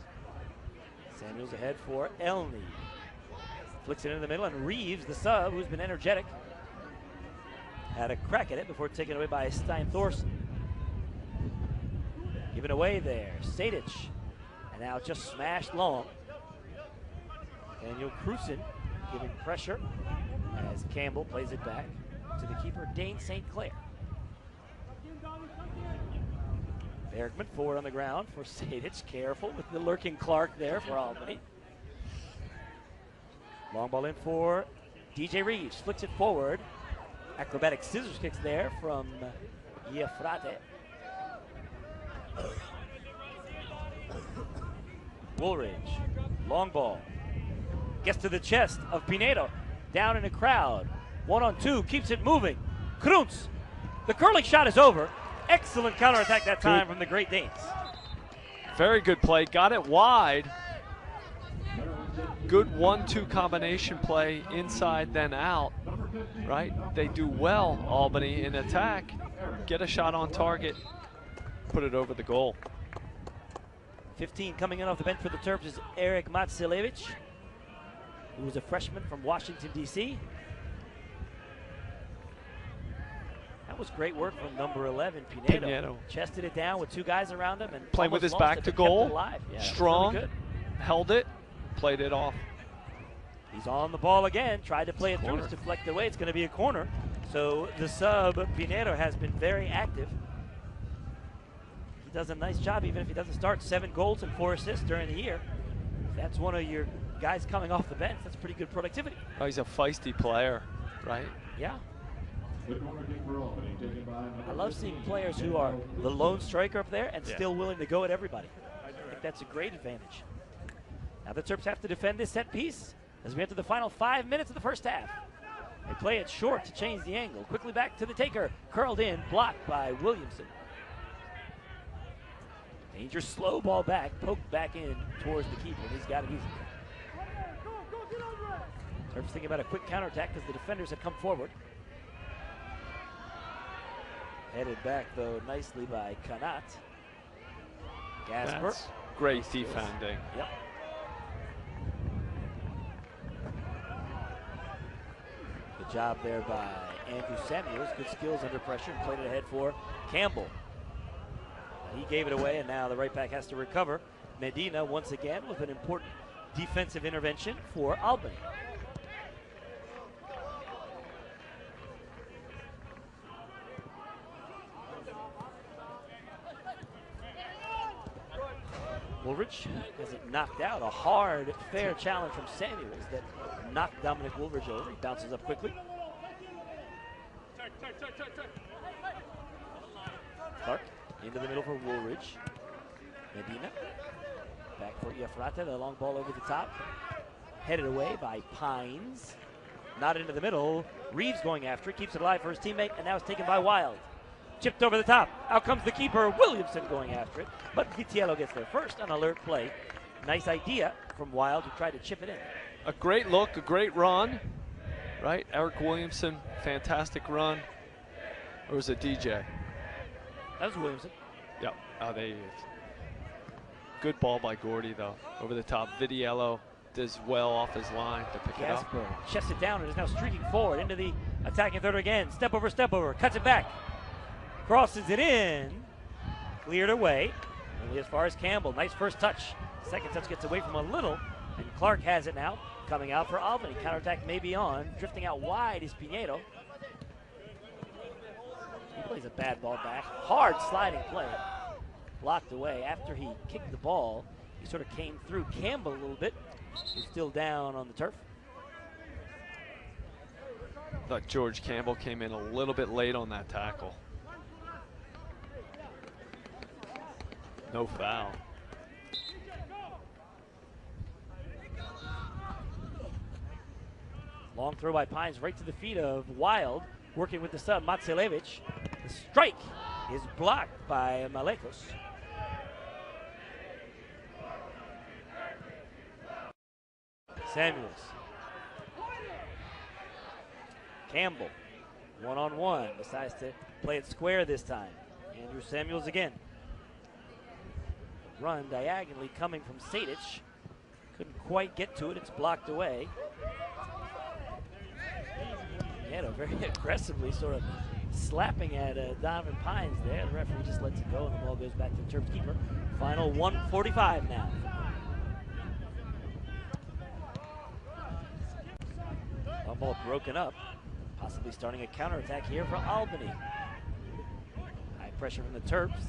Samuels ahead for Elney. Flicks it into the middle, and Reeves, the sub, who's been energetic, had a crack at it before taken away by Stein Thorson. Given away there, Sadich, and now just smashed long. Daniel Cruson giving pressure as Campbell plays it back to the keeper, Dane St. Clair. Bergman forward on the ground for Sadich. Careful with the lurking Clark there for Albany. Long ball in for DJ Reeves. Flicks it forward. Acrobatic scissors kicks there from Iafrate. Woolridge. Long ball. Gets to the chest of Pinedo. Down in the crowd. 1-on-2. Keeps it moving. Kruntz. The curling shot is over. Excellent counterattack that time from the Great Danes. Very good play. Got it wide. Good 1-2 combination play inside then out. Right? They do well, Albany, in attack. Get a shot on target. Put it over the goal. 15 coming in off the bench for the Terps is Eric Matsilevich, who was a freshman from Washington, D.C. That was great work from number 11, Pinedo. Chested it down with 2 guys around him and playing with his back to goal. Yeah, strong, really held it, played it off. He's on the ball again, tried to play it through, it's deflected away. It's going to be a corner. So the sub, Pinedo, has been very active. He does a nice job even if he doesn't start. 7 goals and 4 assists during the year. If that's one of your guys coming off the bench, that's pretty good productivity. Oh, he's a feisty player, right? Yeah. I love seeing players who are the lone striker up there and still willing to go at everybody. I think that's a great advantage. Now the Terps have to defend this set piece as we enter the final 5 minutes of the first half. They play it short to change the angle. Quickly back to the taker. Curled in, blocked by Williamson. Danger slow ball back, poked back in towards the keeper. He's got it easy. Terps thinking about a quick counterattack because the defenders have come forward. Headed back, though, nicely by Kanat. Gasper. That's great defending. Yep. Good job there by Andrew Samuels. Good skills under pressure and played it ahead for Campbell. He gave it away, and now the right back has to recover. Medina, once again, with an important defensive intervention for Albany. Woolridge has it knocked out. A hard, fair challenge from Samuels that knocked Dominic Woolridge over. He bounces up quickly. Clark into the middle for Woolridge. Medina back for Iafrate. The long ball over the top. Headed away by Pines. Not into the middle. Reeves going after it. Keeps it alive for his teammate, and now it's taken by Wild. Chipped over the top. Out comes the keeper, Williamson, going after it. But Vitiello gets there first on alert play. Nice idea from Wild who tried to chip it in. A great look, a great run, right? Eric Williamson, fantastic run. Or was it DJ? That was Williamson. Yep. Oh, good ball by Gordy, though. Over the top. Vidiello does well off his line to pick it up. Gasper chests it down and is now streaking forward into the attacking third again. Step over, cuts it back. Crosses it in. Cleared away. Only as far as Campbell. Nice first touch. Second touch gets away from a little. And Clark has it now. Coming out for Albany. Counterattack may be on. Drifting out wide is Pinedo. He plays a bad ball back. Hard sliding play. Blocked away. After he kicked the ball, he sort of came through Campbell a little bit. He's still down on the turf. Thought George Campbell came in a little bit late on that tackle. No foul. Long throw by Pines right to the feet of Wild, working with the sub, Matselevich. The strike is blocked by Malekos. Samuels. Campbell, one-on-one, decides to play it square this time. Andrew Samuels again. Run diagonally coming from Sadich. Couldn't quite get to it, it's blocked away. Nieto very aggressively sort of slapping at Donovan Pines there. The referee just lets it go and the ball goes back to the Terps keeper. Final 1:45 now. Ball broken up, possibly starting a counterattack here for Albany. High pressure from the Terps.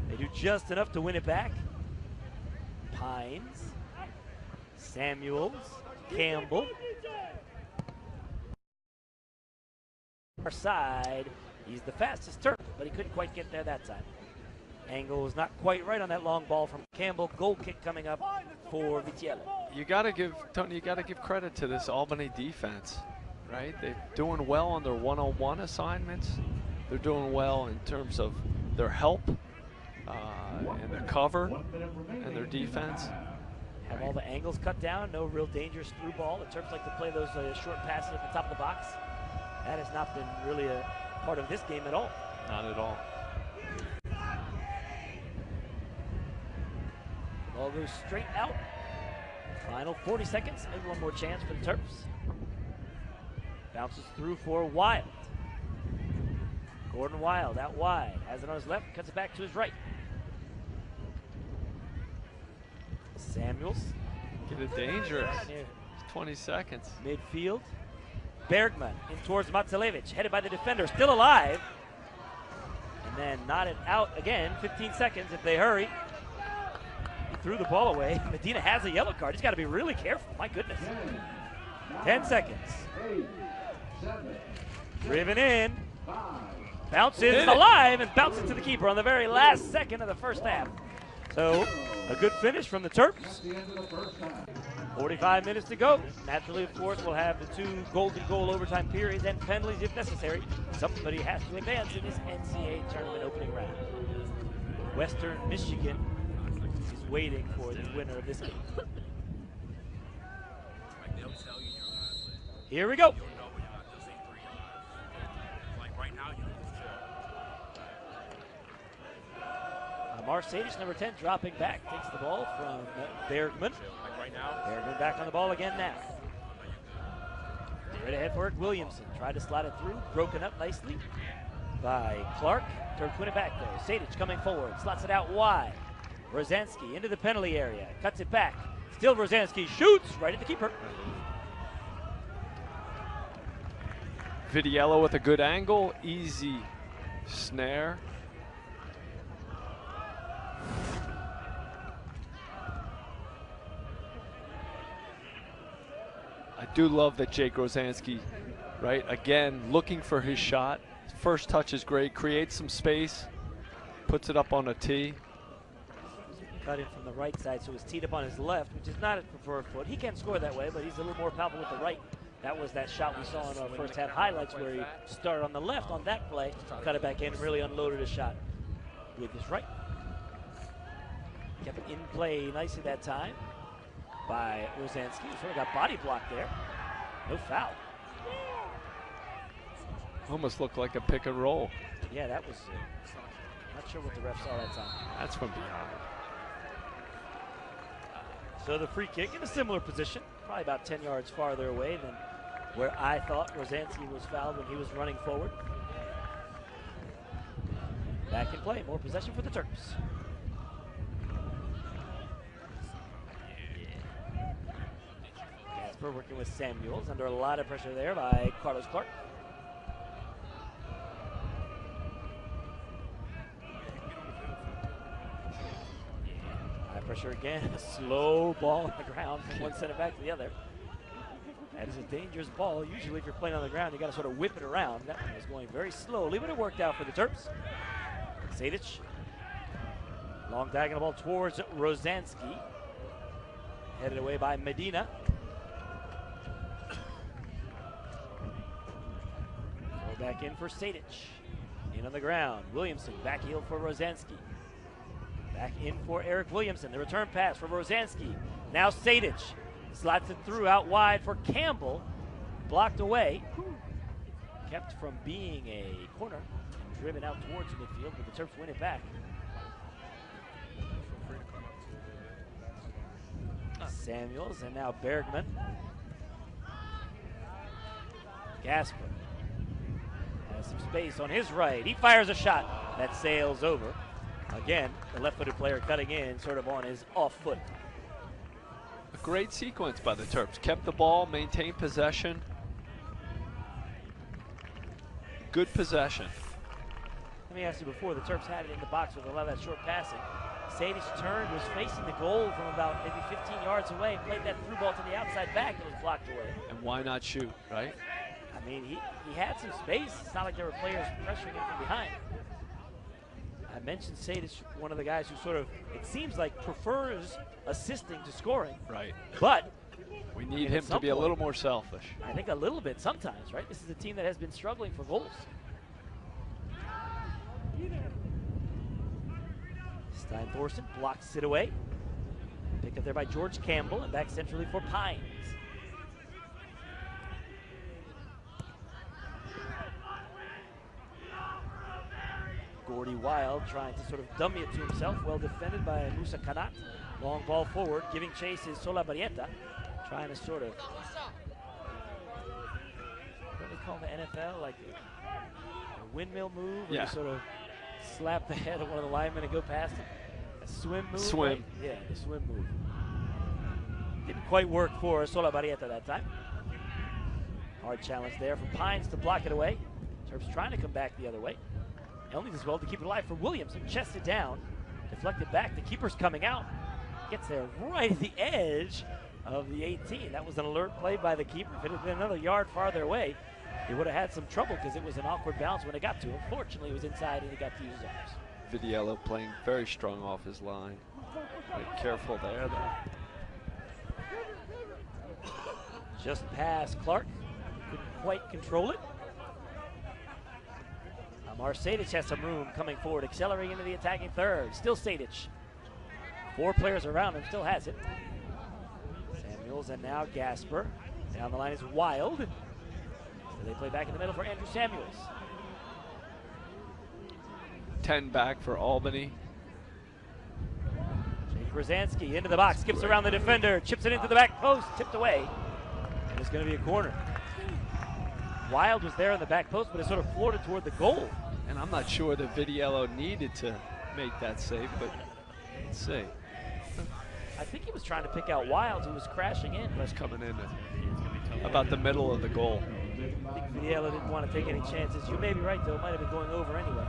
They do just enough to win it back. Pines, Samuels, Campbell. Our side, he's the fastest Terp, but he couldn't quite get there that time. Angle was not quite right on that long ball from Campbell. Goal kick coming up for Vitiello. You got to give, Tony, you got to give credit to this Albany defense, right? They're doing well on their one-on-one assignments. They're doing well in terms of their help and their cover and their defense. Have all the angles cut down, no real dangerous through ball. The Terps like to play those short passes at the top of the box. That has not been really a part of this game at all. Not at all. Ball goes straight out. Final 40 seconds, maybe one more chance for the Terps. Bounces through for Wild. Gordon Wild out wide, has it on his left, cuts it back to his right. Samuels. Get it dangerous. 20 seconds. Midfield. Bergman in towards Matselevich, headed by the defender, still alive. And then knotted out again, 15 seconds if they hurry. He threw the ball away. Medina has a yellow card. He's got to be really careful. My goodness. 10 seconds. Driven in. Bounces alive and bounces to the keeper on the very last second of the first half. So a good finish from the Terps. 45 minutes to go. Naturally, of course, we'll have the two golden goal overtime periods and penalties if necessary. Somebody has to advance in this NCAA tournament opening round. Western Michigan is waiting for the winner of this game. Here we go. Marsadis, number 10, dropping back, takes the ball from Bergman. Bergman back on the ball again now. Right ahead for it, Williamson. Tried to slide it through, broken up nicely by Clark. Terps win it back though. Sadich coming forward, slots it out wide. Rosansky into the penalty area, cuts it back. Still Rosansky shoots right at the keeper. Vidiello with a good angle, easy snare. I do love that Jake Rosansky, right, again, looking for his shot. First touch is great, creates some space, puts it up on a tee. Cut in from the right side, so it's teed up on his left, which is not his preferred foot. He can score that way, but he's a little more powerful with the right. That was that shot we saw in our first half highlights where he started on the left on that play, cut it back in and really unloaded his shot with his right. Kept it in play nicely that time by Rosansky. Sort of got body blocked there. No foul. Almost looked like a pick and roll. Yeah, that was. Not sure what the ref saw that time. That's from behind. So the free kick in a similar position, probably about 10 yards farther away than where I thought Rosansky was fouled when he was running forward. Back in play, more possession for the Terps. Casper working with Samuels, under a lot of pressure there by Carlos Clark. Pressure again, a slow ball on the ground from one center back to the other. That is a dangerous ball. Usually if you're playing on the ground, you got to sort of whip it around. That one was going very slowly, but it worked out for the Terps. Sadic, long diagonal ball towards Rosansky. Headed away by Medina. Throw back in for Sadic. In on the ground, Williamson back heel for Rosansky. Back in for Eric Williamson. The return pass for Rosansky. Now Sadic slots it through out wide for Campbell. Blocked away. Kept from being a corner and driven out towards midfield, but the Terps win it back. Samuels and now Bergman. Gasper has some space on his right. He fires a shot that sails over. Again, the left-footed player cutting in sort of on his off foot. A great sequence by the Terps. Kept the ball, maintained possession. Good possession. Let me ask you before, the Terps had it in the box with a lot of that short passing. Sadic turned, was facing the goal from about maybe 15 yards away, and played that through ball to the outside back that was blocked away. And why not shoot, right? I mean, he had some space. It's not like there were players pressuring him from behind. I mentioned Sadic, one of the guys who sort of, it seems like, prefers assisting to scoring. Right. But we need him to be a little more selfish. I think a little bit sometimes, right? This is a team that has been struggling for goals. Stein Thorson blocks it away. Picked up there by George Campbell and back centrally for Pines. Gordy Wild trying to sort of dummy it to himself. Well defended by Musa Kanat. Long ball forward. Giving chase is Solabarrieta. Trying to sort of, what do they call the NFL? Like a windmill move? Where Yeah. you sort of slap the head of one of the linemen and go past him. A swim move? Swim. Right? Yeah, the swim move. Didn't quite work for Solabarrieta that time. Hard challenge there for Pines to block it away. Terps trying to come back the other way. Only does well to keep it alive for Williamson. Chests it down, deflected back. The keeper's coming out. Gets there right at the edge of the 18. That was an alert play by the keeper. If it had been another yard farther away, he would have had some trouble because it was an awkward bounce when it got to him. Fortunately, it was inside and he got to use his arms. Vidiello playing very strong off his line. Be careful there, though. Just past Clark. Couldn't quite control it. Amar Sadic has some room coming forward, accelerating into the attacking third. Still Sadic. 4 players around him, still has it. Samuels and now Gasper. Down the line is Wild. So they play back in the middle for Andrew Samuels. 10 back for Albany. Jake Rosansky into the box, skips around the defender, chips it into the back post, tipped away. And it's going to be a corner. Wild was there in the back post, but it sort of floated toward the goal. And I'm not sure that Vidiello needed to make that save, but let's see. I think he was trying to pick out Wild, who was crashing in. That's coming in about the middle of the goal. I think Vidiello didn't want to take any chances. You may be right, though. It might have been going over anyway.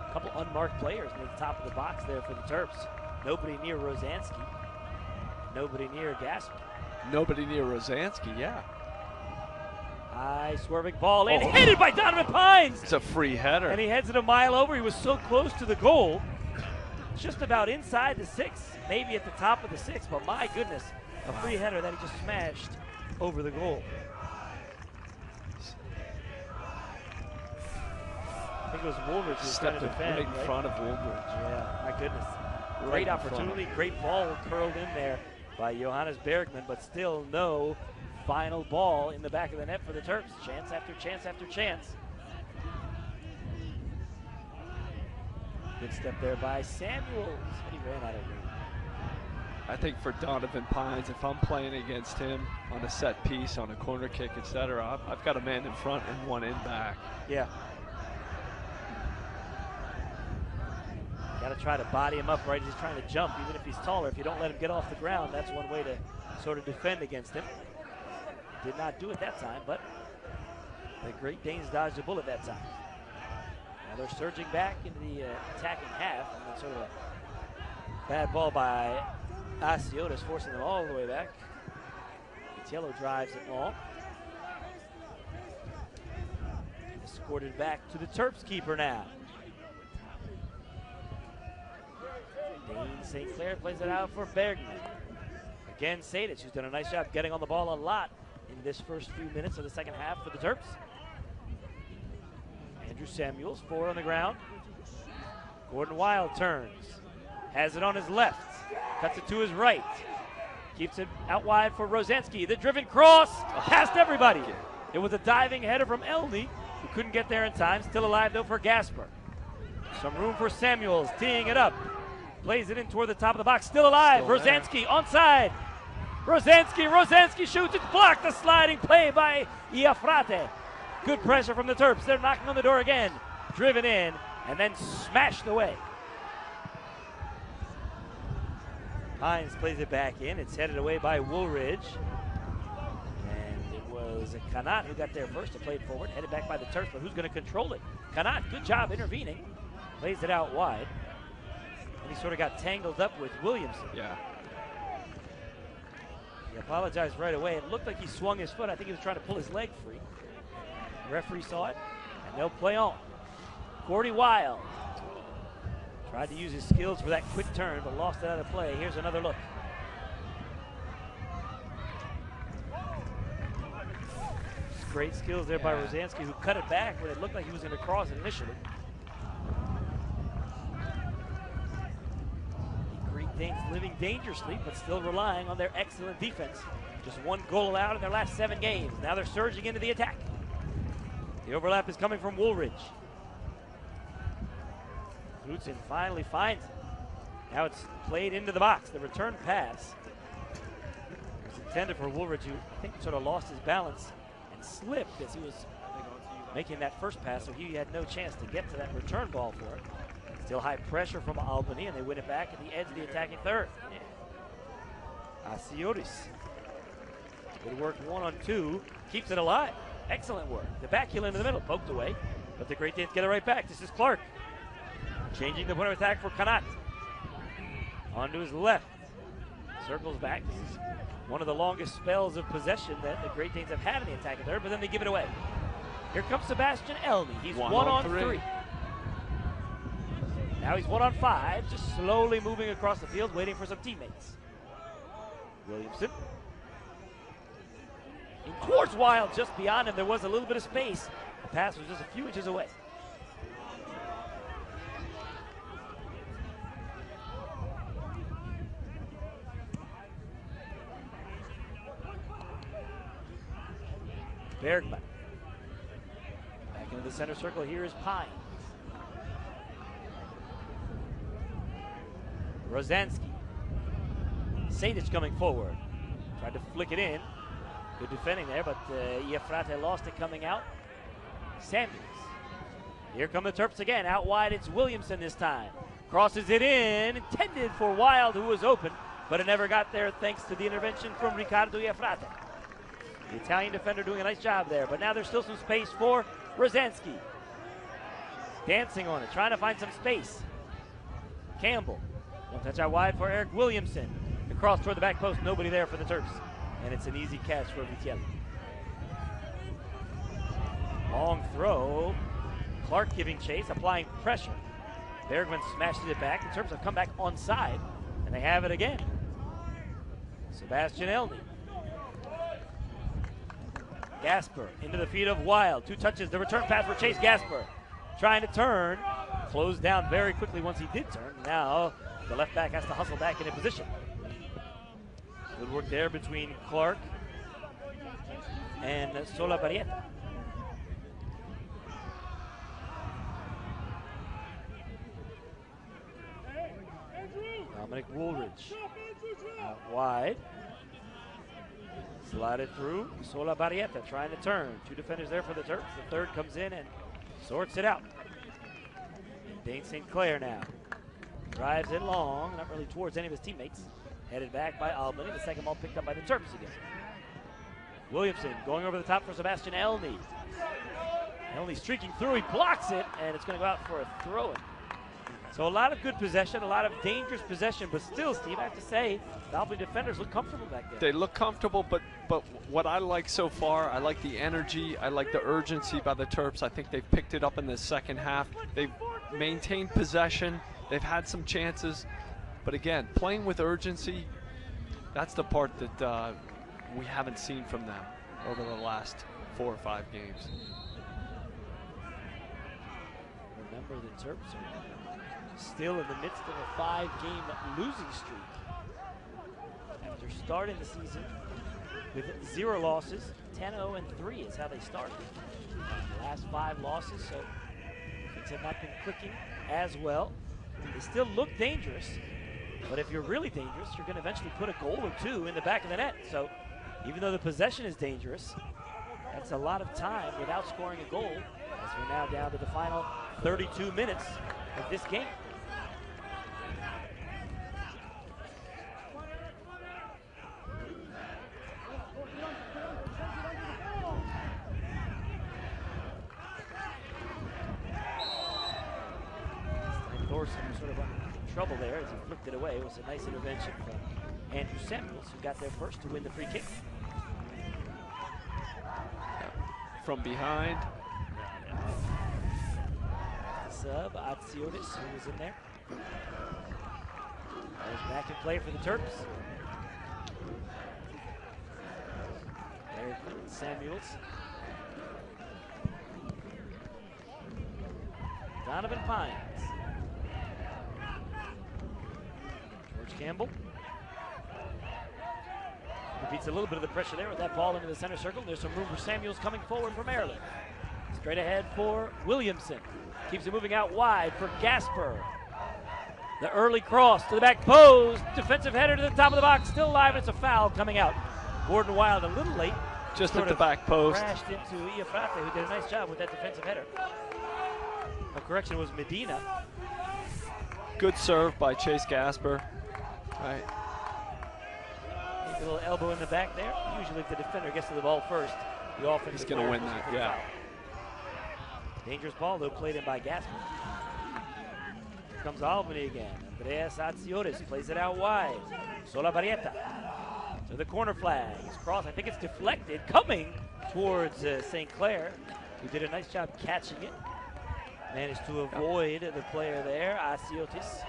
A couple unmarked players near the top of the box there for the Terps. Nobody near Rosansky. Nobody near Gasper. Nobody near Rosansky, yeah. High swerving ball in, headed by Donovan Pines. It's a free header. And he heads it a mile over. He was so close to the goal. Just about inside the 6, maybe at the top of the 6, but my goodness, a free header that he just smashed over the goal. I think it was Woolridge who was Stepped trying to defend, right in front of Woolridge. Yeah, my goodness. Right Great in front of opportunity, him. great ball curled in there by Johannes Bergman, but still no final ball in the back of the net for the Terps. Chance after chance after chance. Good step there by Samuels, but he ran out of room. I think for Donovan Pines, if I'm playing against him on a set piece, on a corner kick, etc., I've got a man in front and one in back. Yeah. Got to try to body him up right as he's trying to jump, even if he's taller. If you don't let him get off the ground, that's one way to sort of defend against him. Did not do it that time, but the Great Danes dodged a bullet that time. Now they're surging back into the attacking half, and then sort of a bad ball by Asiotis, forcing them all the way back. Vitiello drives it long. Escorted back to the Terps keeper now. Dane St. Clair plays it out for Bergman. Again, Sadich, who's done a nice job getting on the ball a lot in this first few minutes of the second half for the Terps. Andrew Samuels, 4 on the ground. Gordon Wild turns. Has it on his left. Cuts it to his right. Keeps it out wide for Rosansky. The driven cross past everybody. It was a diving header from Elney, who couldn't get there in time. Still alive, though, for Gasper. Some room for Samuels, teeing it up. Plays it in toward the top of the box. Still alive. Rosansky onside. Rosansky shoots. It's blocked. The sliding play by Iafrate. Good pressure from the Terps. They're knocking on the door again. Driven in and then smashed away. Hines plays it back in. It's headed away by Woolridge. And it was Kanat who got there first to play it forward. Headed back by the Terps, but who's going to control it? Kanat, good job intervening. Plays it out wide. And he sort of got tangled up with Williamson. Yeah. He apologized right away. It looked like he swung his foot. I think he was trying to pull his leg free. The referee saw it, and they'll play on. Gordy Wild tried to use his skills for that quick turn, but lost it out of play. Here's another look. Great skills there by Rosansky, who cut it back when it looked like he was going to cross it initially. Great Danes living dangerously, but still relying on their excellent defense. Just one goal allowed in their last 7 games. Now they're surging into the attack. The overlap is coming from Woolridge. Knudsen finally finds it. Now it's played into the box. The return pass was intended for Woolridge, who I think sort of lost his balance and slipped as he was making that first pass, so he had no chance to get to that return ball for it. Still high pressure from Albany, and they win it back at the edge of the attacking third. Asiotis. Good work 1-on-2. Keeps it alive. Excellent work. The back heel into the middle, poked away, but the Great Danes get it right back. This is Clark. Changing the point of attack for Kanat. On to his left. Circles back. This is one of the longest spells of possession that the Great Danes have had in the attacking third, but then they give it away. Here comes Sebastian Elney. He's 1-on-3. Now he's 1-on-5, just slowly moving across the field, waiting for some teammates. Williamson. In towards Wild, just beyond him. There was a little bit of space. The pass was just a few inches away. Bergman. Back into the center circle. Here is Pine. Rosansky. Sadich coming forward. Tried to flick it in. Good defending there, but Iafrate lost it coming out. Samuels. Here come the Terps again. Out wide, it's Williamson this time. Crosses it in. Intended for Wild, who was open, but it never got there thanks to the intervention from Ricardo Iafrate. The Italian defender doing a nice job there, but now there's still some space for Rosansky. Dancing on it, trying to find some space. Campbell. One touch out wide for Eric Williamson. The cross toward the back post, nobody there for the Terps. And it's an easy catch for Vitiello. Long throw. Clark giving chase, applying pressure. Bergman smashes it back. The Terps have come back onside, and they have it again. Sebastian Elney. Gasper into the feet of Wild. 2 touches. The return pass for Chase Gasper. Trying to turn. Closed down very quickly once he did turn. Now the left back has to hustle back into position. Good work there between Clark and Solabarrieta. Dominic Woolridge out wide. Slided through. Solabarrieta trying to turn. 2 defenders there for the Terps. The third comes in and sorts it out. Dane St. Clair now. Drives it long, not really towards any of his teammates. Headed back by Albany. The second ball picked up by the Terps again. Williamson going over the top for Sebastian Elney. Elney streaking through. He blocks it, and it's going to go out for a throw-in. So a lot of good possession, a lot of dangerous possession, but still, Steve, I have to say, the Albany defenders look comfortable back there. They look comfortable, but what I like so far, I like the energy, I like the urgency by the Terps. I think they've picked it up in the second half. They've maintained possession. They've had some chances. But again, playing with urgency, that's the part that we haven't seen from them over the last 4 or 5 games. Remember, the Terps are still in the midst of a 5-game losing streak. After starting the season with 0 losses, 10-0-3 is how they started. The last 5 losses, so things have not been clicking as well. They still look dangerous, but if you're really dangerous, you're going to eventually put a goal or 2 in the back of the net. So even though the possession is dangerous, that's a lot of time without scoring a goal, as we're now down to the final 32 minutes of this game. Thorson sort of in trouble there as he flicked it away. It was a nice intervention from Andrew Samuels, who got there first to win the free kick. From behind. The sub, Atsiotis, who was in there. There's back in play for the Terps. There's Samuels. Donovan Pines. George Campbell. Repeats a little bit of the pressure there with that ball into the center circle. There's some room for Samuels coming forward for Maryland. Straight ahead for Williamson. Keeps it moving out wide for Gasper. The early cross to the back post. Defensive header to the top of the box. Still alive. It's a foul coming out. Gordon Wild a little late. Just at the back post. Crashed into Iafrate, who did a nice job with that defensive header. A correction was Medina. Good serve by Chase Gasper. Right. A little elbow in the back there. Usually if the defender gets to the ball first, the offense is going to win that, yeah. Dangerous ball, though, played in by Gasper. Here comes Albany again. Andreas Atsiotis plays it out wide. Solabarrieta to the corner flag. His cross, I think it's deflected, coming towards St. Clair, who did a nice job catching it. Managed to avoid the player there, Atsiotis.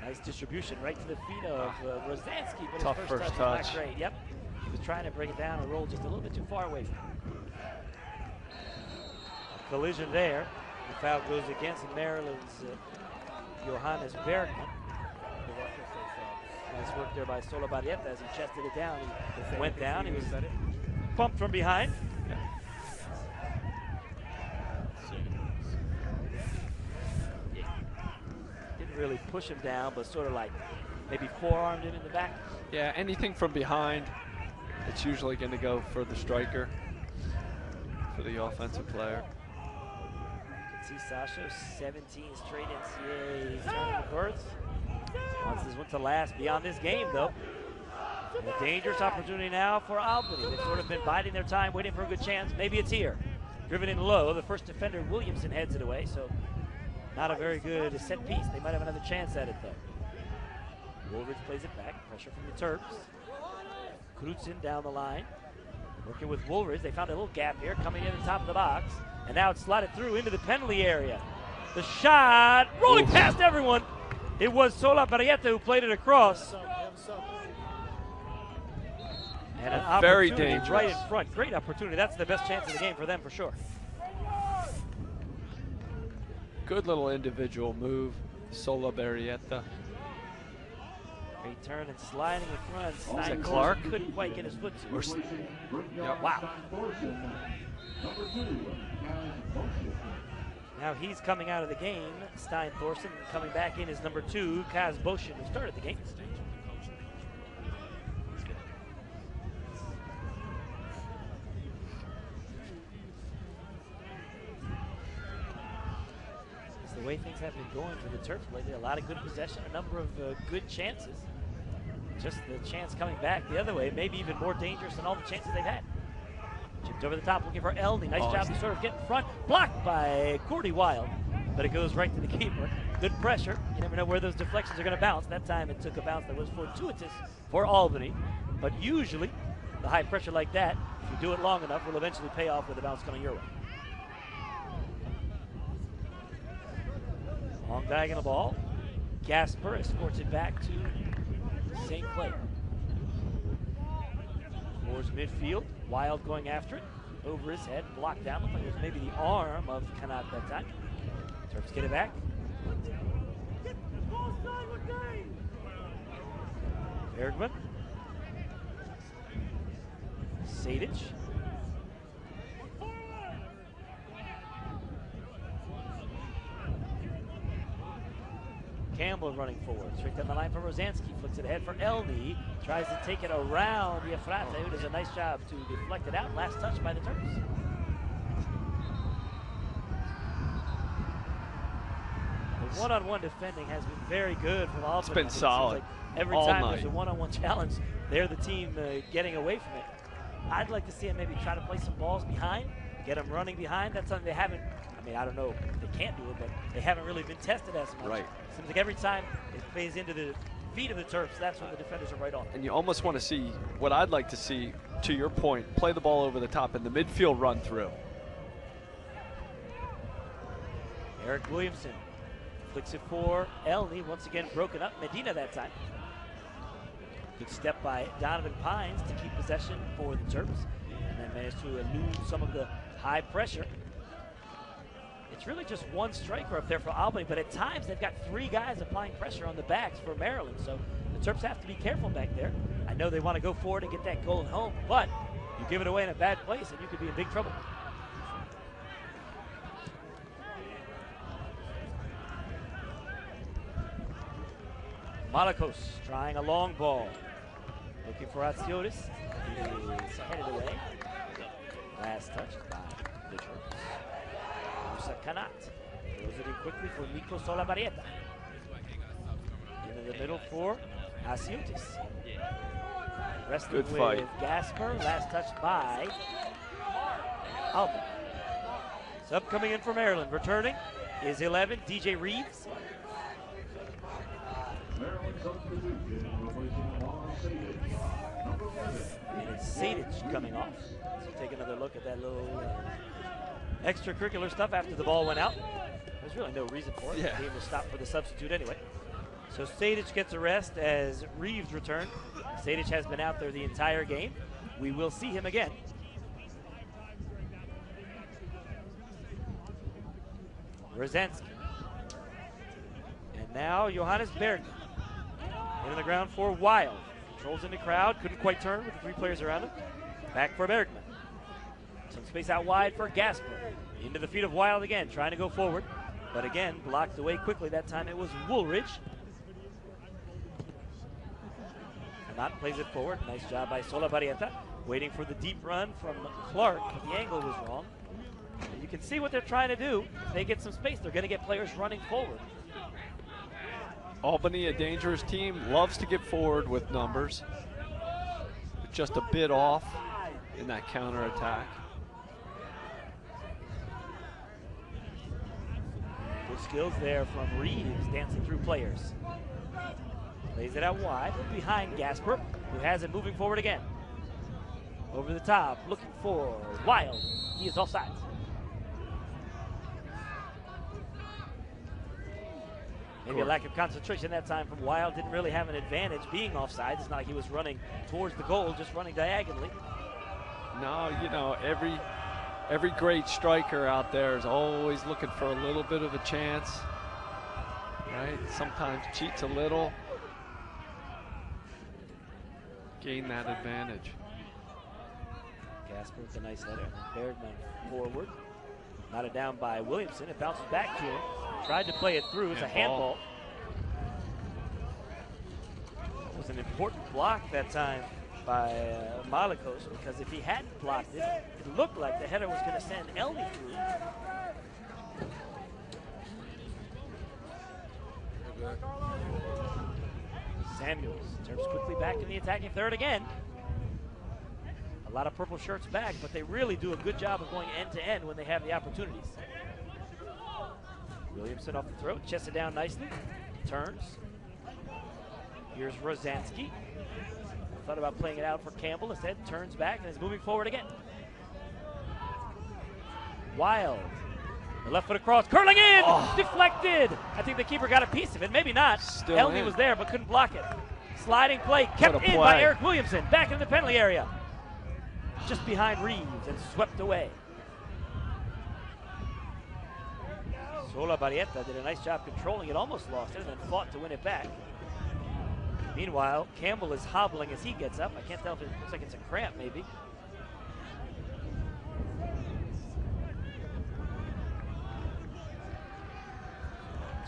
Nice distribution right to the feet of Rosansky, but tough his first touch was not great. Yep, he was trying to bring it down and roll just a little bit too far away from him. Collision there. The foul goes against Maryland's Johannes Bergman. Nice work there by Solabarrieta as he chested it down. He went down. He was bumped from behind. Yeah. Didn't really push him down, but sort of like maybe forearmed him in the back. Yeah, anything from behind, it's usually going to go for the striker, for the offensive player. You can see Sasha, 17 straight NCAA tournament berths. Wants this one to last beyond this game, though. And a dangerous opportunity now for Albany. They've sort of been biding their time, waiting for a good chance. Maybe it's here. Driven in low. The first defender, Williamson, heads it away, so not a very good set piece. They might have another chance at it, though. Woolridge plays it back. Pressure from the Terps. Crutzen down the line. Working with Woolridge. They found a little gap here, coming in the top of the box. And now it's slotted through into the penalty area. The shot, rolling past everyone. It was Solabarrieta who played it across. And an very opportunity dangerous. right in front. Great opportunity. That's the best chance of the game for them, for sure. Good little individual move, Solabarrieta. Great turn and sliding in front. that Stein Clark? couldn't quite get his foot to it. Yep. Wow. Now he's coming out of the game. Stein Thorson coming back in as number 2, Kaz Boshin, who started the game. It's the way things have been going for the Terps lately. A lot of good possession, a number of good chances. Just the chance coming back the other way, maybe even more dangerous than all the chances they've had. Chipped over the top, looking for Eldey. Nice job to sort of get in front. Blocked by Cordy Wild, but it goes right to the keeper. Good pressure. You never know where those deflections are going to bounce. That time it took a bounce that was fortuitous for Albany, but usually the high pressure like that, if you do it long enough, will eventually pay off with a bounce coming your way. Long diagonal ball. Gasper escorts it back to St. Clair. Towards midfield. Wild going after it. Over his head. Blocked down. Looked like it was maybe the arm of Kanat that time. Terps get it back. Bergman. Sadic. Campbell running forward. Straight down the line for Rosansky. Flicks it ahead for Elney. Tries to take it around Diafrate, who does a nice job to deflect it out. Last touch by the Terps. The one-on-one defending has been very good from Albany. It's been solid. Like every all time night. there's a one-on-one challenge, they're the team getting away from it. I'd like to see them maybe try to play some balls behind, get them running behind. That's something they haven't. I mean, I don't know if they can't do it, but they haven't really been tested as much. Right. Seems like every time it plays into the feet of the Terps, that's when the defenders are right on. And you almost want to see, what I'd like to see, to your point, play the ball over the top and the midfield run through. Eric Williamson flicks it for Elney, once again broken up. Medina that time. Good step by Donovan Pines to keep possession for the Terps, and then managed to elude some of the high pressure. It's really just one striker up there for Albany, but at times they've got 3 guys applying pressure on the backs for Maryland, so the Terps have to be careful back there. I know they want to go forward and get that goal at home, but you give it away in a bad place and you could be in big trouble. Malakos trying a long ball. Looking for Atsiotis. He is headed away. Last touch by the Terps. Musa Kanat throws it in quickly for Nico Solabarrieta. Into the middle for Atsiotis. Wrestling Good fight. with Gasper. Last touch by Albany. Sub coming in for Maryland. Returning is 11, DJ Reeves. And it's Sadic coming off. So take another look at that little extracurricular stuff after the ball went out. There's really no reason for it. Yeah. The game was stopped for the substitute anyway. So Sadic gets a rest as Reeves returned. Sadic has been out there the entire game. We will see him again. Rosansky. And now Johannes Bergman. In the ground for Wild. Controls in the crowd. Couldn't quite turn with the 3 players around him. Back for Bergman. Some space out wide for Gasper. Into the feet of Wild again. Trying to go forward. But again, blocked away quickly. That time it was Woolridge. Kanat plays it forward. Nice job by Solabarrieta. Waiting for the deep run from Clark. The angle was wrong. And you can see what they're trying to do. If they get some space, they're going to get players running forward. Albany, a dangerous team, loves to get forward with numbers. Just a bit off in that counterattack. Good skills there from Reeves, dancing through players. Lays it out wide, behind Gasper, who has it moving forward again. Over the top, looking for Wild. He is offside. Maybe a lack of concentration that time from Wild. Didn't really have an advantage being offside. It's not like he was running towards the goal, just running diagonally. No, you know, Every great striker out there is always looking for a little bit of a chance, right? Sometimes cheats a little, gain that advantage. Gasper with a nice header. Bergman forward. Knotted down by Williamson. It bounces back to him. Tried to play it through. It's a handball. It was an important block that time by Malikos, because if he hadn't blocked it, it looked like the header was going to send Elney through. Samuels turns quickly back in the attacking third again. A lot of purple shirts back, but they really do a good job of going end to end when they have the opportunities. Williamson off the throat, chests it down nicely, turns. Here's Rosansky. Thought about playing it out for Campbell, instead turns back and is moving forward again. Wild. The left foot across, curling in, deflected. I think the keeper got a piece of it, maybe not. Elney was there but couldn't block it. Sliding play kept in by Eric Williamson, back in the penalty area. Just behind Reeves and swept away. Solabarrieta did a nice job controlling it, almost lost it, and then fought to win it back. Meanwhile, Campbell is hobbling as he gets up. I can't tell if it looks like it's a cramp, maybe.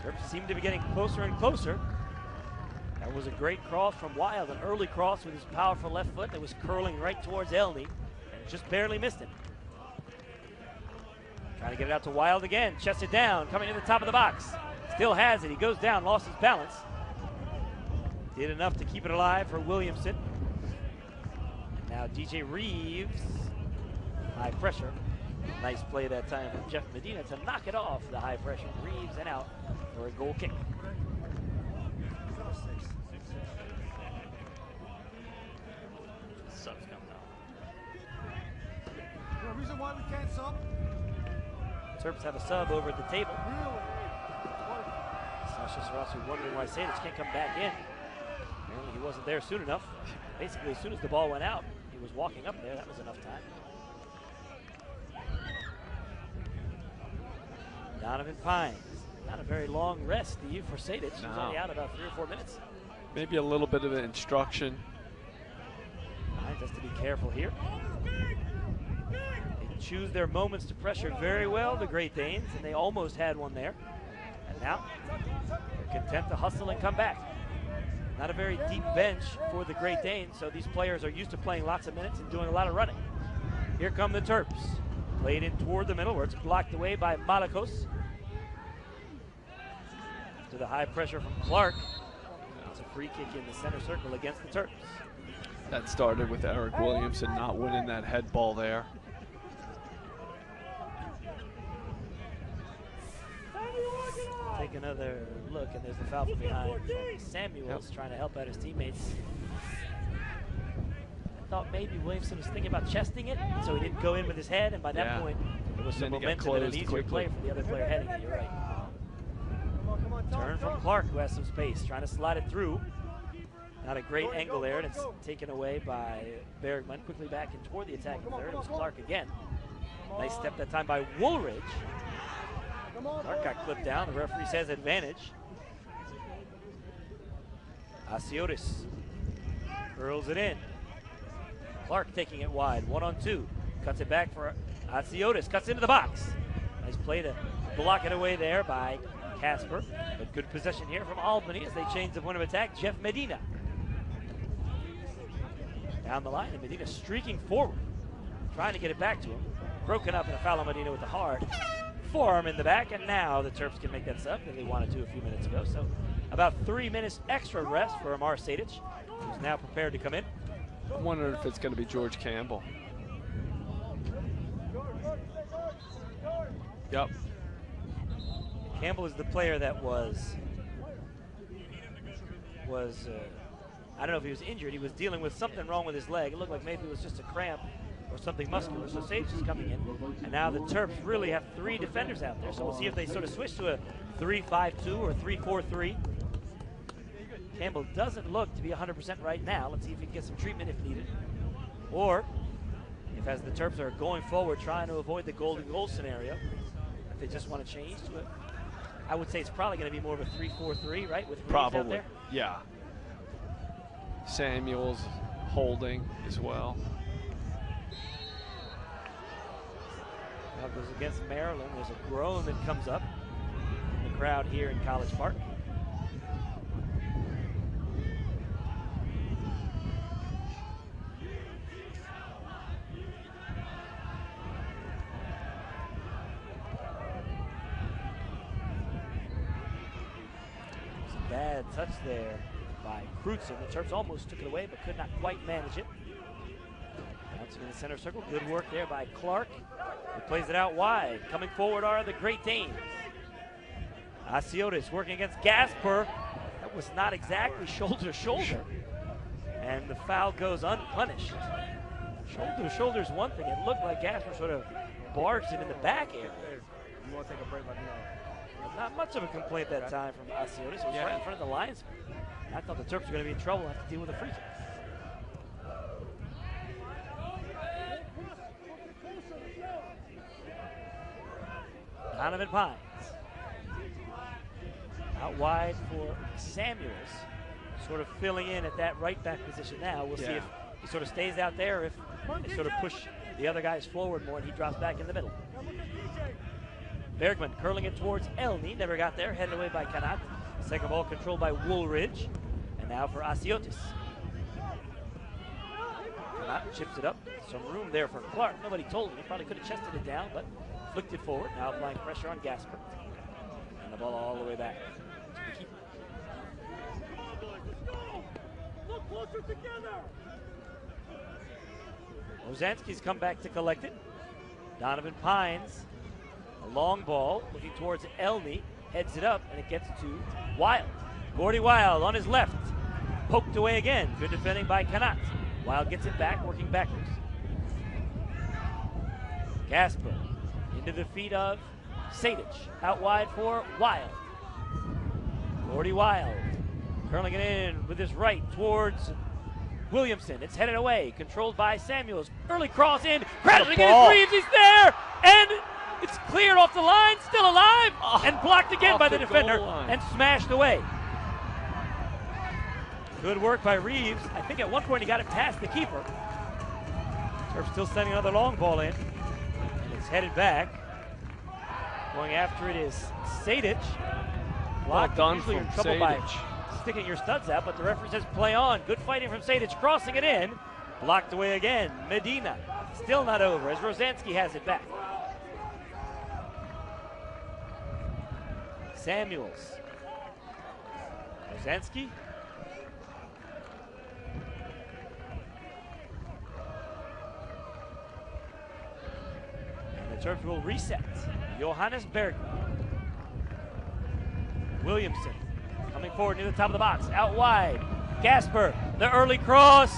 Terps seem to be getting closer and closer. That was a great cross from Wild, an early cross with his powerful left foot that was curling right towards Elney, and just barely missed him. Trying to get it out to Wild again, chests it down, coming to the top of the box. Still has it, he goes down, lost his balance. Did enough to keep it alive for Williamson. And now DJ Reeves, high pressure. Nice play that time from Jeff Medina to knock it off the high pressure. Reeves and out for a goal kick. Sub's coming out. The reason why we can't sub? Terps have a sub over at the table. Sasha Sarassi wondering why Sadic can't come back in. Apparently he wasn't there soon enough. Basically, as soon as the ball went out, he was walking up there. That was enough time. Donovan Pines. Not a very long rest, Steve, for Sadic. He's only out about 3 or 4 minutes. Maybe a little bit of an instruction. Pines has to be careful here. They choose their moments to pressure very well, the Great Danes, and they almost had one there. And now they're content to hustle and come back. Not a very deep bench for the Great Danes, so these players are used to playing lots of minutes and doing a lot of running. Here come the Terps. Played in toward the middle where it's blocked away by Malikos. To the high pressure from Clark. It's a free kick in the center circle against the Terps. That started with Eric Williamson not winning that head ball there. Take another look, and there's the foul from behind. Samuels trying to help out his teammates. I thought maybe Williamson was thinking about chesting it, so he didn't go in with his head, and by that point, it was some momentum and an easier play for the other player heading it. You're right. Turn from Clark, who has some space, trying to slide it through. Not a great angle there, and it's taken away by Bergman. Quickly back and toward the attacking third. It was Clark again. Nice step that time by Woolridge. Clark got clipped down. The referee says advantage. Asiotis curls it in. Clark taking it wide, 1-on-2. Cuts it back for Asiotis. Cuts into the box. Nice play to block it away there by Casper. But good possession here from Albany as they change the point of attack. Jeff Medina. Down the line, and Medina streaking forward. Trying to get it back to him. Broken up, and a foul on Medina with the hard forearm in the back, and now the Terps can make that sub that they wanted to a few minutes ago. So about 3 minutes extra rest for Amar Sadic, who's now prepared to come in. I wonder if it's going to be George Campbell. Yep. Campbell is the player that was I don't know if he was injured. He was dealing with something wrong with his leg. It looked like maybe it was just a cramp or something muscular. So Sage is coming in. And now the Terps really have 3 defenders out there. So we'll see if they sort of switch to a 3-5-2 or 3-4-3. Campbell doesn't look to be 100% right now. Let's see if he can get some treatment if needed. Or if as the Terps are going forward, trying to avoid the golden goal scenario. If they just want to change to it, I would say it's probably going to be more of a 3-4-3, right? With Reeves out there. Yeah. Samuels holding as well. That goes against Maryland. There's a groan that comes up in the crowd here in College Park. Bad touch there by Crutzen. The Terps almost took it away, but could not quite manage it. Bouncing in the center circle. Good work there by Clark, who plays it out wide. Coming forward are the Great Danes. Asiotis working against Gasper. That was not exactly shoulder to shoulder. And the foul goes unpunished. Shoulder to shoulder is one thing. It looked like Gasper sort of barged it in the back area. You want to take a break, let me know. Not much of a complaint that time from Asiotis. It was right in front of the linesman. I thought the Terps were going to be in trouble and have to deal with a free kick. Donovan Pines. Out wide for Samuels. Sort of filling in at that right back position now. We'll see if he sort of stays out there or if they sort of push the other guys forward more and he drops back in the middle. Bergman curling it towards Elney, never got there, headed away by Kanat. Second ball controlled by Woolridge. And now for Asiotis. Kanat chips it up. Some room there for Clark. Nobody told him. He probably could have chested it down, but flicked it forward. Now applying pressure on Gasper. And the ball all the way back to the keeper. Look closer together. Ozanski's come back to collect it. Donovan Pines. A long ball looking towards Elney, heads it up, and it gets to Wild. Gordy Wild on his left, poked away again. Good defending by Kanat. Wild gets it back, working backwards. Gasper into the feet of Sadich, out wide for Wild. Gordy Wild curling it in with his right towards Williamson. It's headed away, controlled by Samuels. Early cross in, crashing against Reeves, he's there, and it's cleared off the line, still alive, and blocked again by the defender and smashed away. Good work by Reeves. I think at one point he got it past the keeper. Terps still sending another long ball in. And it's headed back. Going after it is Sadich. Blocked. Well done Usually from you're in trouble by Sadich. sticking your studs out, but the referee says play on. Good fighting from Sadich, crossing it in. Blocked away again. Medina still not over as Rosansky has it back. Samuels. Rosansky. And the Terps will reset. Johannes Bergman. Williamson coming forward near the top of the box. Out wide. Gasper. The early cross.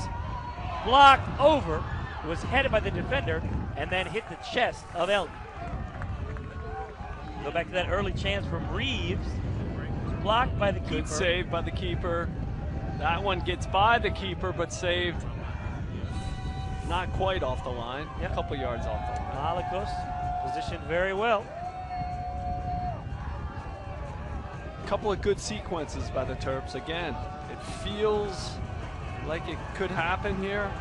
Blocked over. It was headed by the defender and then hit the chest of Elton. Go back to that early chance from Reeves. Blocked by the keeper. Good save by the keeper. That one gets by the keeper, but saved not quite off the line. Yep. A couple yards off the line. Malakos positioned very well. A couple of good sequences by the Terps. Again, it feels like it could happen here.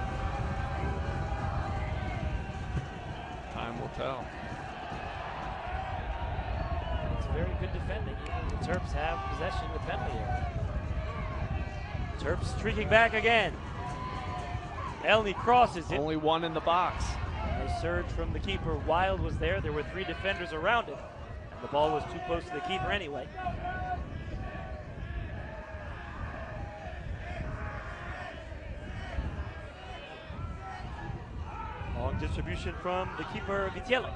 Time will tell. Very good defending. The Terps have possession with penalty area. Terps streaking back again. Elney crosses it. Only one in the box. Nice surge from the keeper. Wild was there. There were 3 defenders around it. And the ball was too close to the keeper anyway. Long distribution from the keeper, Vitiello.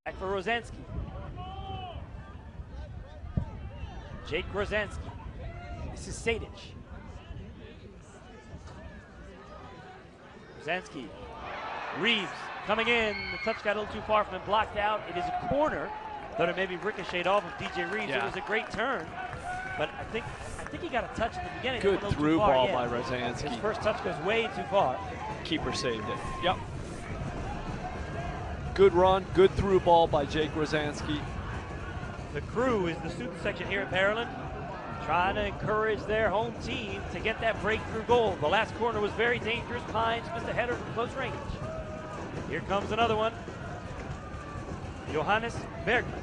Back for Rosansky. Jake Rosansky. This is Sadic. Rosansky. Reeves coming in. The touch got a little too far from him, blocked out. It is a corner. Thought it maybe ricocheted off of DJ Reeves. Yeah. It was a great turn, but I think he got a touch at the beginning. Good through ball by Rosansky. His first touch goes way too far. Keeper saved it. Yep. Good run, good through ball by Jake Rosansky. The crew is the student section here at Maryland, trying to encourage their home team to get that breakthrough goal. The last corner was very dangerous. Pines missed a header from close range. Here comes another one. Johannes Bergman.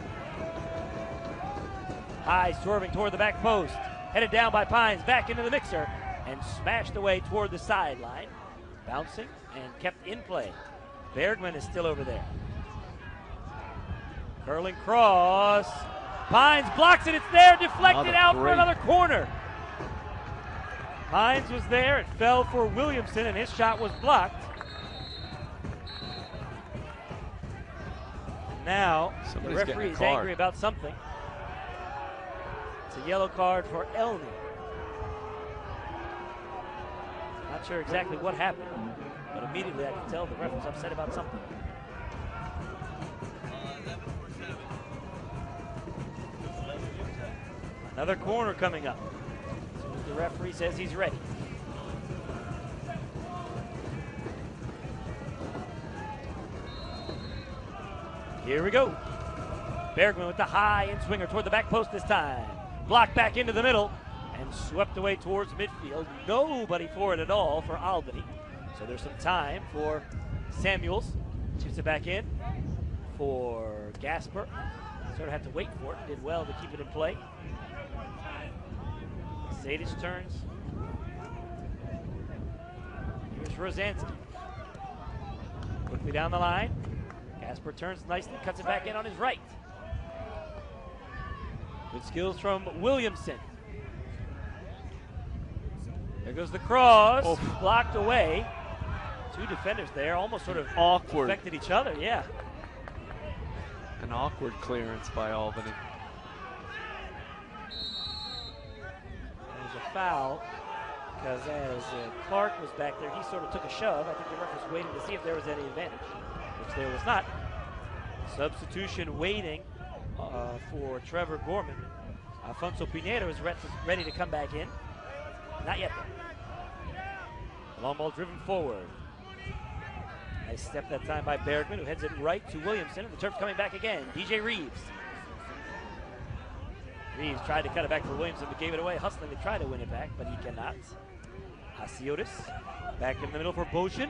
High swerving toward the back post. Headed down by Pines, back into the mixer, and smashed away toward the sideline. Bouncing and kept in play. Bergman is still over there. Curling cross. Pines blocks it. It's there. Deflected out for another corner. Pines was there. It fell for Williamson, and his shot was blocked. Now, the referee is angry about something. It's a yellow card for Elney. Not sure exactly what happened, but immediately I can tell the ref was upset about something. Another corner coming up. As soon as the referee says he's ready. Here we go. Bergman with the high in swinger toward the back post this time. Blocked back into the middle and swept away towards midfield. Nobody for it at all for Albany. So there's some time for Samuels. Chips it back in for Gasper. Sort of had to wait for it. Did well to keep it in play. Sadic turns. Here's Rosansky. Quickly down the line. Gasper turns nicely, cuts it back in on his right. Good skills from Williamson. There goes the cross, blocked away. Two defenders there, almost sort of awkward. Affected each other, yeah. An awkward clearance by Albany. There's a foul, because as Clark was back there, he sort of took a shove. I think the ref was waiting to see if there was any advantage, which there was not. Substitution waiting for Trevor Gorman. Alfonso Pineda is ready to come back in. Not yet, though. Long ball driven forward. Nice step that time by Bergman, who heads it right to Williamson, and the Terps coming back again. DJ Reeves. Reeves tried to cut it back for Williamson, but gave it away. Hustling to try to win it back, but he cannot. Hasiotis back in the middle for Boshin.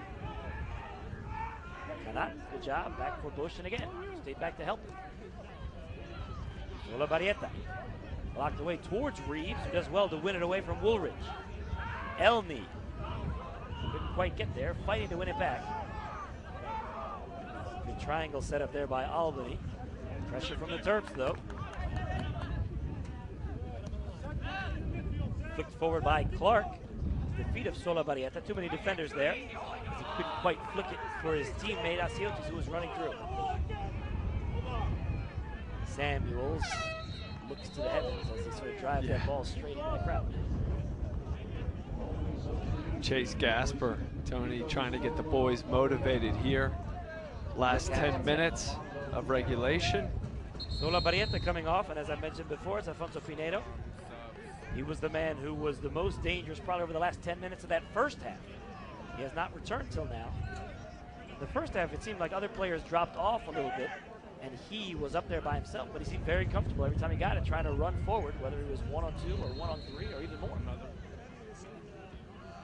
Cannot. Good job. Back for Boshin again. Stayed back to help him. Solabarrieta. Blocked away towards Reeves, who does well to win it away from Woolridge. Elney. Couldn't quite get there, fighting to win it back. Good triangle set up there by Albany. Pressure from the Terps, though. Flicked forward by Clark. The feet of Solabarrieta. Too many defenders there. He couldn't quite flick it for his teammate Asiotis, who was running through. Samuels looks to the heavens as he sort of drives that ball straight into the crowd. Chase Gasper, Tony, trying to get the boys motivated here. Last 10 minutes of regulation. Solabarrieta coming off, and as I mentioned before, it's Alfonso Pinedo. He was the man who was the most dangerous probably over the last 10 minutes of that first half. He has not returned till now. The first half, it seemed like other players dropped off a little bit, and he was up there by himself, but he seemed very comfortable every time he got it, trying to run forward, whether he was 1-on-2 or 1-on-3 or even more.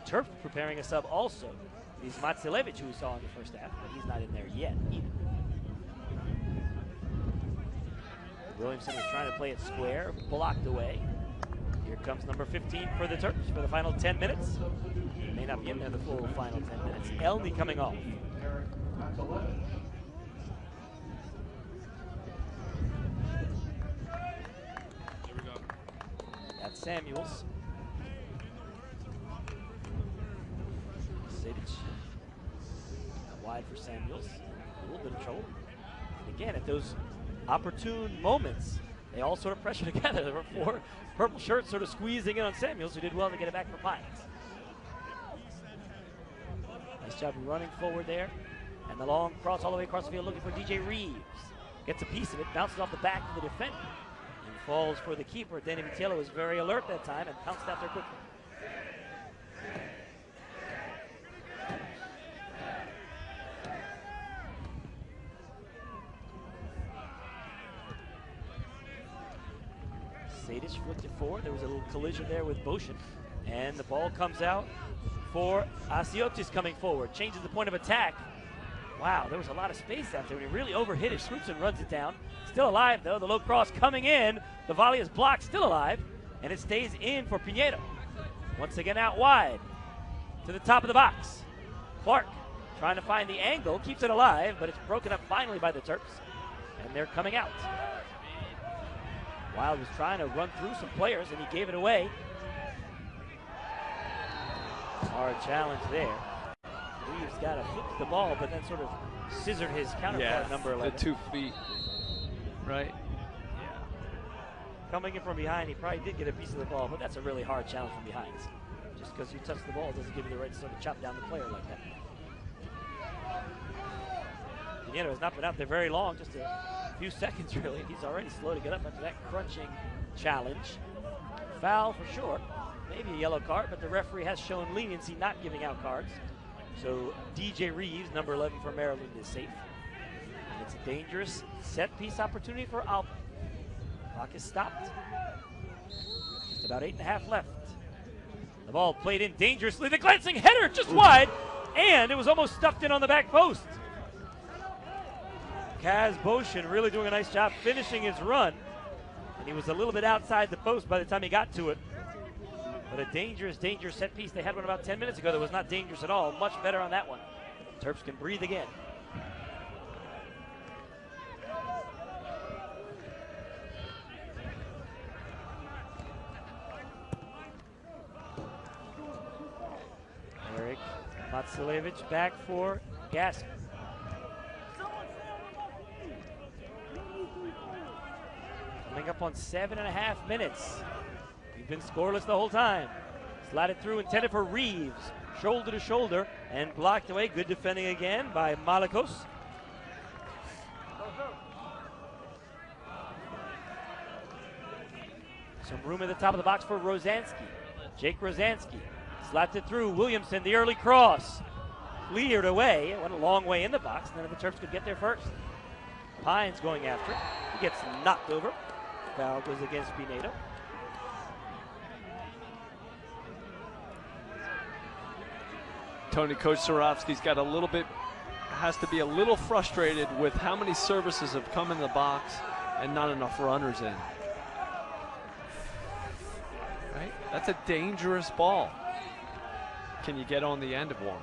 Terps preparing a sub also. He's Matsilevich, who we saw in the first half, but he's not in there yet either. Williamson was trying to play it square, blocked away. Here comes number 15 for the Terps for the final 10 minutes. May not be in there the full final 10 minutes. Elney coming off. That's Samuels. Sadic. Wide for Samuels. A little bit of trouble. He again, at those opportune moments, they all sort of pressure together. There were 4 purple shirts sort of squeezing in on Samuels, who did well to get it back for Pines. Nice job running forward there. And the long cross all the way across the field looking for DJ Reeves. Gets a piece of it, bounces off the back of the defender, and falls for the keeper. Danny Vitiello was very alert that time and pounced out there quickly. Sadish flicked it forward. There was a little collision there with Boshin. And the ball comes out for Asiotis coming forward. Changes the point of attack. Wow, there was a lot of space out there. When he really overhit it, Swoopson runs it down. Still alive, though. The low cross coming in. The volley is blocked, still alive. And it stays in for Pinedo. Once again out wide to the top of the box. Clark trying to find the angle. Keeps it alive, but it's broken up finally by the Terps. And they're coming out. Wild was trying to run through some players, and he gave it away. Hard challenge there. Reeves got to flip the ball, but then sort of scissored his counterpart, number 11. The 2 feet, right? Yeah. Coming in from behind, he probably did get a piece of the ball, but that's a really hard challenge from behind. Just because you touch the ball doesn't give you the right to sort of chop down the player like that. Pinedo has not been out there very long, just a few seconds really. He's already slow to get up after that crunching challenge. Foul for sure. Maybe a yellow card, but the referee has shown leniency not giving out cards. So DJ Reeves, number 11 for Maryland, is safe. And it's a dangerous set-piece opportunity for Alba. Clock is stopped. Just about 8.5 left. The ball played in dangerously. The glancing header just wide, and it was almost stuffed in on the back post. Kaz Boshin really doing a nice job finishing his run. And he was a little bit outside the post by the time he got to it. But a dangerous, dangerous set piece. They had one about 10 minutes ago that was not dangerous at all. Much better on that one. Terps can breathe again. Eric Matsulevich back for Gask. Coming up on 7.5 minutes. We've been scoreless the whole time. Slided through, intended for Reeves. Shoulder to shoulder and blocked away. Good defending again by Malikos. Some room at the top of the box for Rosansky. Jake Rosansky slapped it through. Williamson, the early cross. Cleared away. It went a long way in the box. None of the Terps could get there first. Pines going after it. He gets knocked over. Foul goes against Pinedo. Tony, Coach Zurawski's got a little bit, has to be a little frustrated with how many services have come in the box and not enough runners in. Right? That's a dangerous ball. Can you get on the end of one?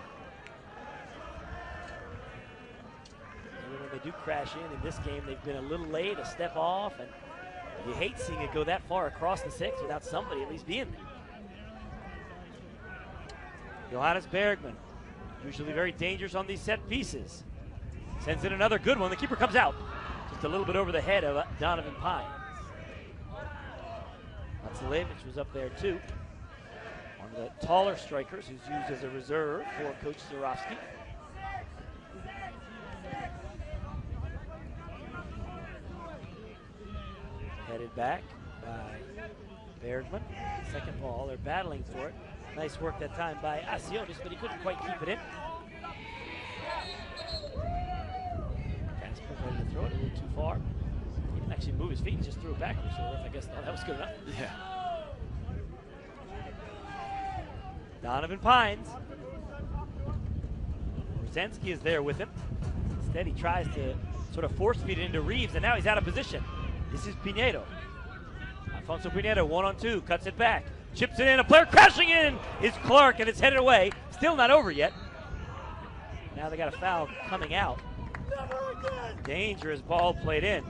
When they do crash in this game, they've been a little late, a step off, and you hate seeing it go that far across the 6 without somebody at least being there. Johannes Bergman, usually very dangerous on these set pieces. Sends in another good one. The keeper comes out. Just a little bit over the head of Donovan Pines. Matsulevich was up there too. One of the taller strikers who's used as a reserve for Coach Zurawski. Headed back by Bergman. Second ball, they're battling for it. Nice work that time by Asiotis, but he couldn't quite keep it in. Casper ready to throw it a little too far. He didn't actually move his feet, he just threw it backwards. So I guess that was good enough. Yeah. Donovan Pines. Rosansky is there with him. Instead, he tries to sort of force feed it into Reeves, and now he's out of position. This is Pinedo. Alfonso Pinedo, 1-on-2, cuts it back. Chips it in, a player crashing in is Clark, and it's headed away. Still not over yet. Now they got a foul coming out. Dangerous ball played in.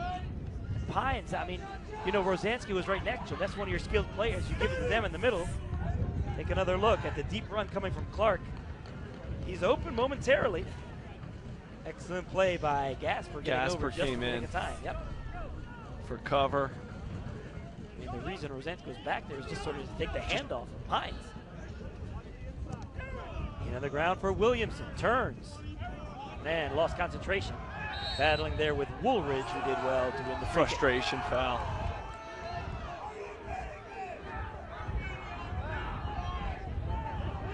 Pines, I mean, you know, Rosansky was right next to him. That's one of your skilled players. You give it to them in the middle. Take another look at the deep run coming from Clark. He's open momentarily. Excellent play by Gasper. Gasper just came in time. Yep. for cover. I mean, the reason Rosent goes back there is just sort of to take the handoff of Pines. In on the ground for Williamson. Turns. Man, lost concentration. Battling there with Woolridge, who did well to win the free Frustration foul. kick.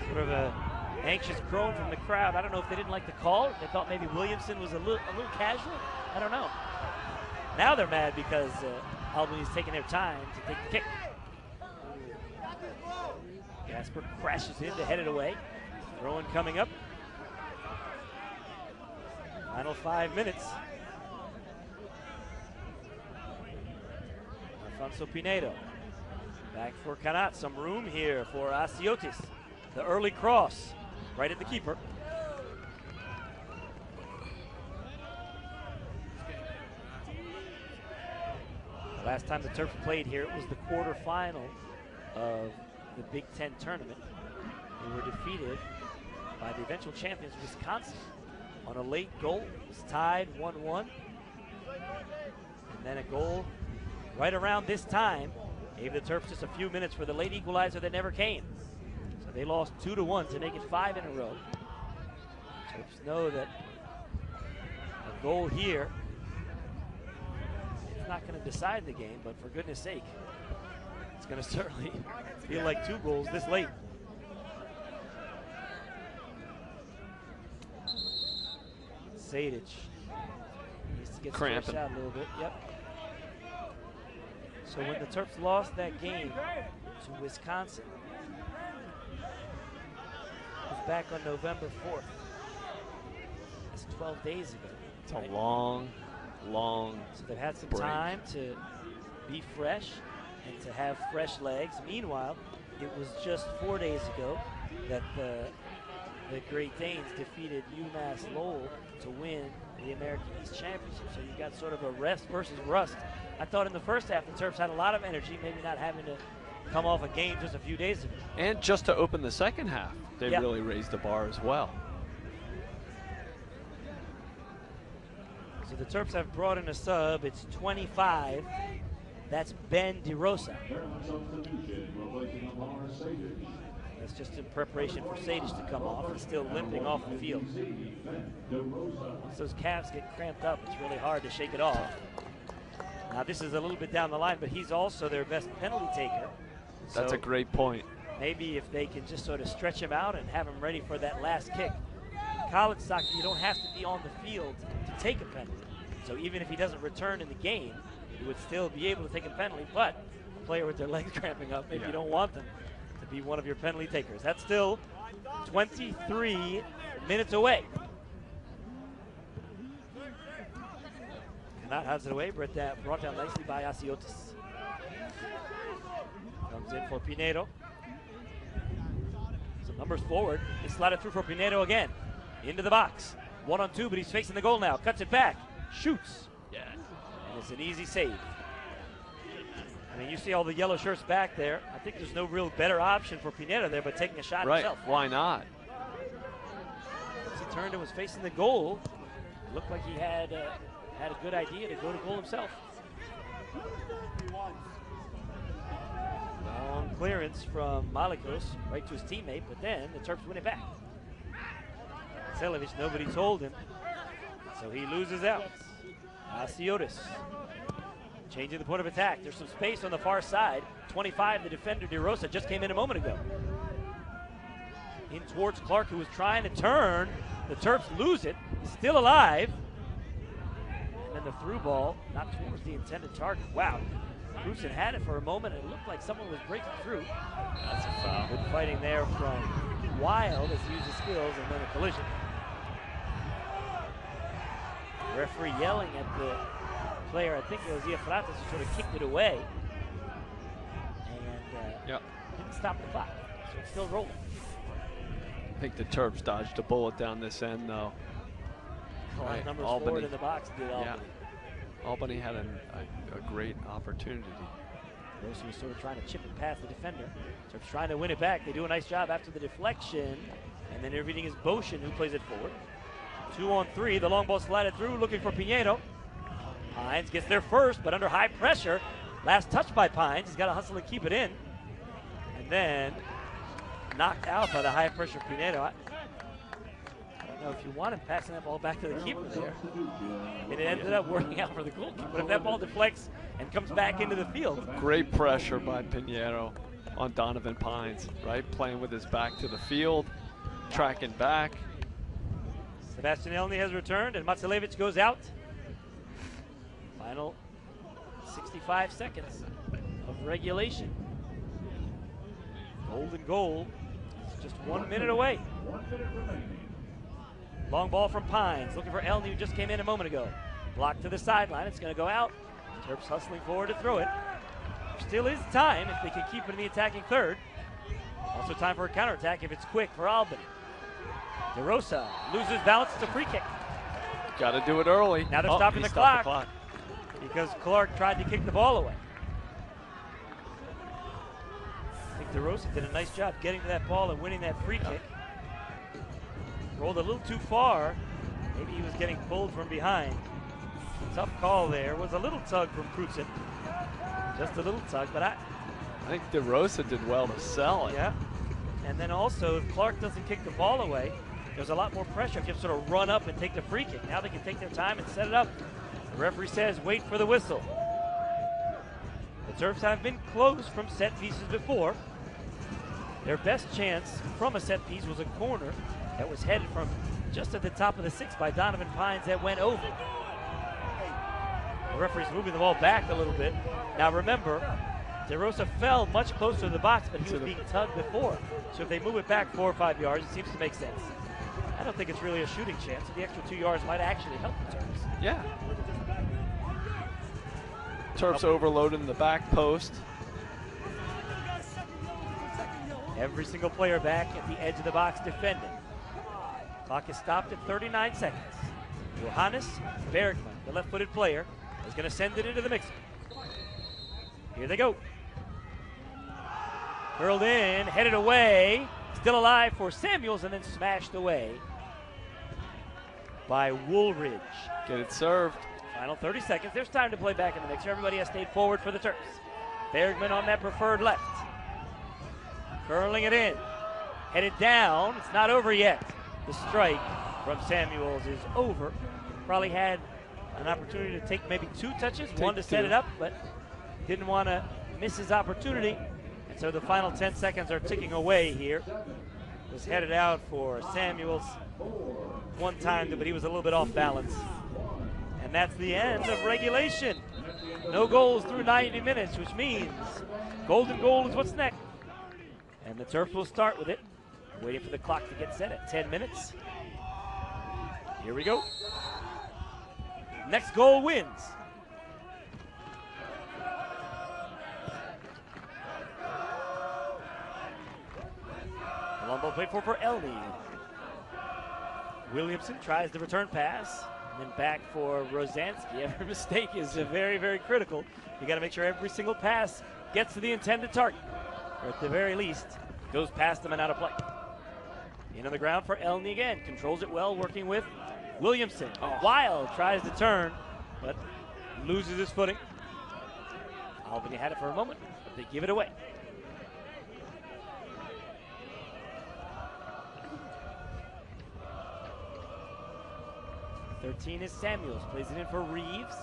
Sort of a anxious groan from the crowd. I don't know if they didn't like the call. They thought maybe Williamson was a little casual. I don't know. Now they're mad because Albany's taking their time to take the kick. Gasper crashes in to head it away. Throw-in coming up. Final 5 minutes. Alfonso Pinedo. Back for Canat. Some room here for Asiotis. The early cross. Right at the keeper. The last time the Terps played here, it was the quarterfinal of the Big Ten tournament. They were defeated by the eventual champions, Wisconsin, on a late goal. It was tied 1-1. And then a goal right around this time gave the Terps just a few minutes for the late equalizer that never came. So they lost 2-1 to make it 5 in a row. Terps know that a goal here, it's not going to decide the game, but for goodness sake, it's going to certainly feel like 2 goals this late. Sadic needs to get stretched out a little bit. Yep. So when the Terps lost that game to Wisconsin, it was back on November 4th. That's 12 days ago. It's a long So they've had some break. time to be fresh and to have fresh legs. Meanwhile, it was just 4 days ago that the Great Danes defeated UMass Lowell to win the American East Championship. So you got sort of a rest versus rust. I thought in the first half the Terps had a lot of energy, maybe not having to come off a game just a few days ago. And just to open the second half, they Yep. really raised the bar as well. So the Terps have brought in a sub. It's 25. That's Ben DeRosa. That's just in preparation for Sadic to come off. He's still limping off the field. Once those calves get cramped up, it's really hard to shake it off. Now this is a little bit down the line, but he's also their best penalty taker. That's So a great point. maybe if they can just sort of stretch him out and have him ready for that last kick. In college soccer, you don't have to be on the field to take a penalty. So even if he doesn't return in the game, he would still be able to take a penalty, but a player with their legs cramping up, maybe you don't want them to be one of your penalty takers. That's still 23 minutes away. Canat has it away, brought down nicely by Asiotis. Comes in for Pinedo. Some numbers forward. It's slotted through for Pinedo again. Into the box. 1-on-2, but he's facing the goal now. Cuts it back. Shoots. Yeah. And it's an easy save. I mean, you see all the yellow shirts back there. I think there's no real better option for Pinedo there but taking a shot Right. himself. Why not? Once he turned and was facing the goal, it looked like he had a good idea to go to goal himself. Long clearance from Malikos right to his teammate, but then the Terps win it back. Selavic, nobody told him, so he loses out. Asiotis changing the point of attack. There's some space on the far side. 25, the defender DeRosa just came in a moment ago. In towards Clark, who was trying to turn. The Terps lose it, still alive. And then the through ball, not towards the intended target. Wow, Cruzen had it for a moment. It looked like someone was breaking through. That's a foul. Good fighting there from Wild as he used his skills, and then a collision. Referee yelling at the player, I think it was Iafratas, who sort of kicked it away. And didn't stop the clock, so it's still rolling. I think the Terps dodged a bullet down this end, though. Right. Numbers Albany. forward in the box did Albany. Yeah. Albany had a great opportunity. Rossi was sort of trying to chip it past the defender. Terps trying to win it back. They do a nice job after the deflection. And then intervening is Boshin, who plays it forward. 2-on-3. The long ball slided through, looking for Pinedo. Pines gets there first, but under high pressure. Last touch by Pines. He's got to hustle and keep it in. And then knocked out by the high pressure Pinedo. I don't know if you want him passing that ball back to the keeper there. It ended up working out for the goalkeeper. But if that ball deflects and comes back into the field. Great pressure by Pinedo on Donovan Pines, right? Playing with his back to the field, tracking back. Sebastian Elney has returned, and Matsalevich goes out. Final 65 seconds of regulation. Golden goal is just 1 minute away. 1 minute remaining. Long ball from Pines, looking for Elney, who just came in a moment ago. Blocked to the sideline, it's going to go out. Terps hustling forward to throw it. There still is time if they can keep it in the attacking third. Also time for a counterattack if it's quick for Albany. DeRosa loses balance, it's a free kick. Got to do it early. Now they're stopping the clock because Clark tried to kick the ball away. I think DeRosa did a nice job getting to that ball and winning that free kick. Rolled a little too far. Maybe he was getting pulled from behind. Tough call there. Was a little tug from Crutzen. Just a little tug, but I think DeRosa did well to sell it. Yeah. And then also, if Clark doesn't kick the ball away, there's a lot more pressure if you have to sort of run up and take the free kick. Now they can take their time and set it up. The referee says, wait for the whistle. The Terps have been close from set pieces before. Their best chance from a set piece was a corner that was headed from just at the top of the six by Donovan Pines that went over. The referee's moving the ball back a little bit. Now remember, DeRosa fell much closer to the box, but he was being tugged before. So if they move it back 4 or 5 yards, it seems to make sense. I don't think it's really a shooting chance. The extra 2 yards might actually help the Terps. Yeah. Terps overloaded in the back post. Every single player back at the edge of the box defending. Clock is stopped at 39 seconds. Johannes Bergman, the left-footed player, is going to send it into the mixer. Here they go. Curled in, headed away. Still alive for Samuels, and then smashed away by Woolridge. Get it served. Final 30 seconds. There's time to play back in the mixer. Everybody has stayed forward for the Terps. Bergman on that preferred left. Curling it in. Headed down. It's not over yet. The strike from Samuels is over. Probably had an opportunity to take maybe 2 touches. One to set it up, but didn't want to miss his opportunity. And so the final 10 seconds are ticking away here. Was headed out for Samuels. One time, but he was a little bit off balance. And that's the end of regulation. No goals through 90 minutes, which means golden goal is what's next. And the Terps will start with it. Waiting for the clock to get set at 10 minutes. Here we go. Next goal wins. The long ball played for Elney. Williamson tries the return pass, and then back for Rosansky. Every mistake is very, very critical. You got to make sure every single pass gets to the intended target, or at the very least, goes past them and out of play. In on the ground for Elney again. Controls it well, working with Williamson. Wild tries to turn, but loses his footing. Albany had it for a moment, but they give it away. #13 is Samuels. Plays it in for Reeves.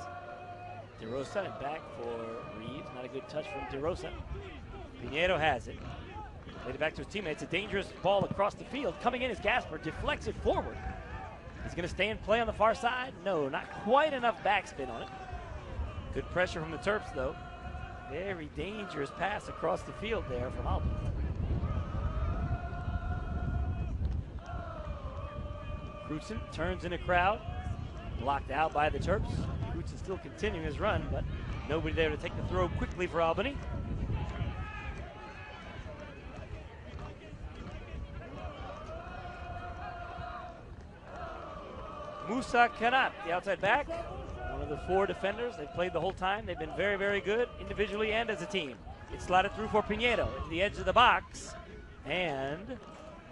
DeRosa and back for Reeves. Not a good touch from DeRosa. Pinedo has it. Played it back to his teammates. A dangerous ball across the field. Coming in is Gasper. Deflects it forward. He's going to stay and play on the far side. No, not quite enough backspin on it. Good pressure from the Terps, though. Very dangerous pass across the field there from Albany. Crutzen turns in a crowd. Blocked out by the Terps. Crutzen still continuing his run, but nobody there to take the throw quickly for Albany. Musa Kanat, the outside back, one of the 4 defenders. They've played the whole time. They've been very, very good individually and as a team. It's slotted through for Pinedo into the edge of the box, and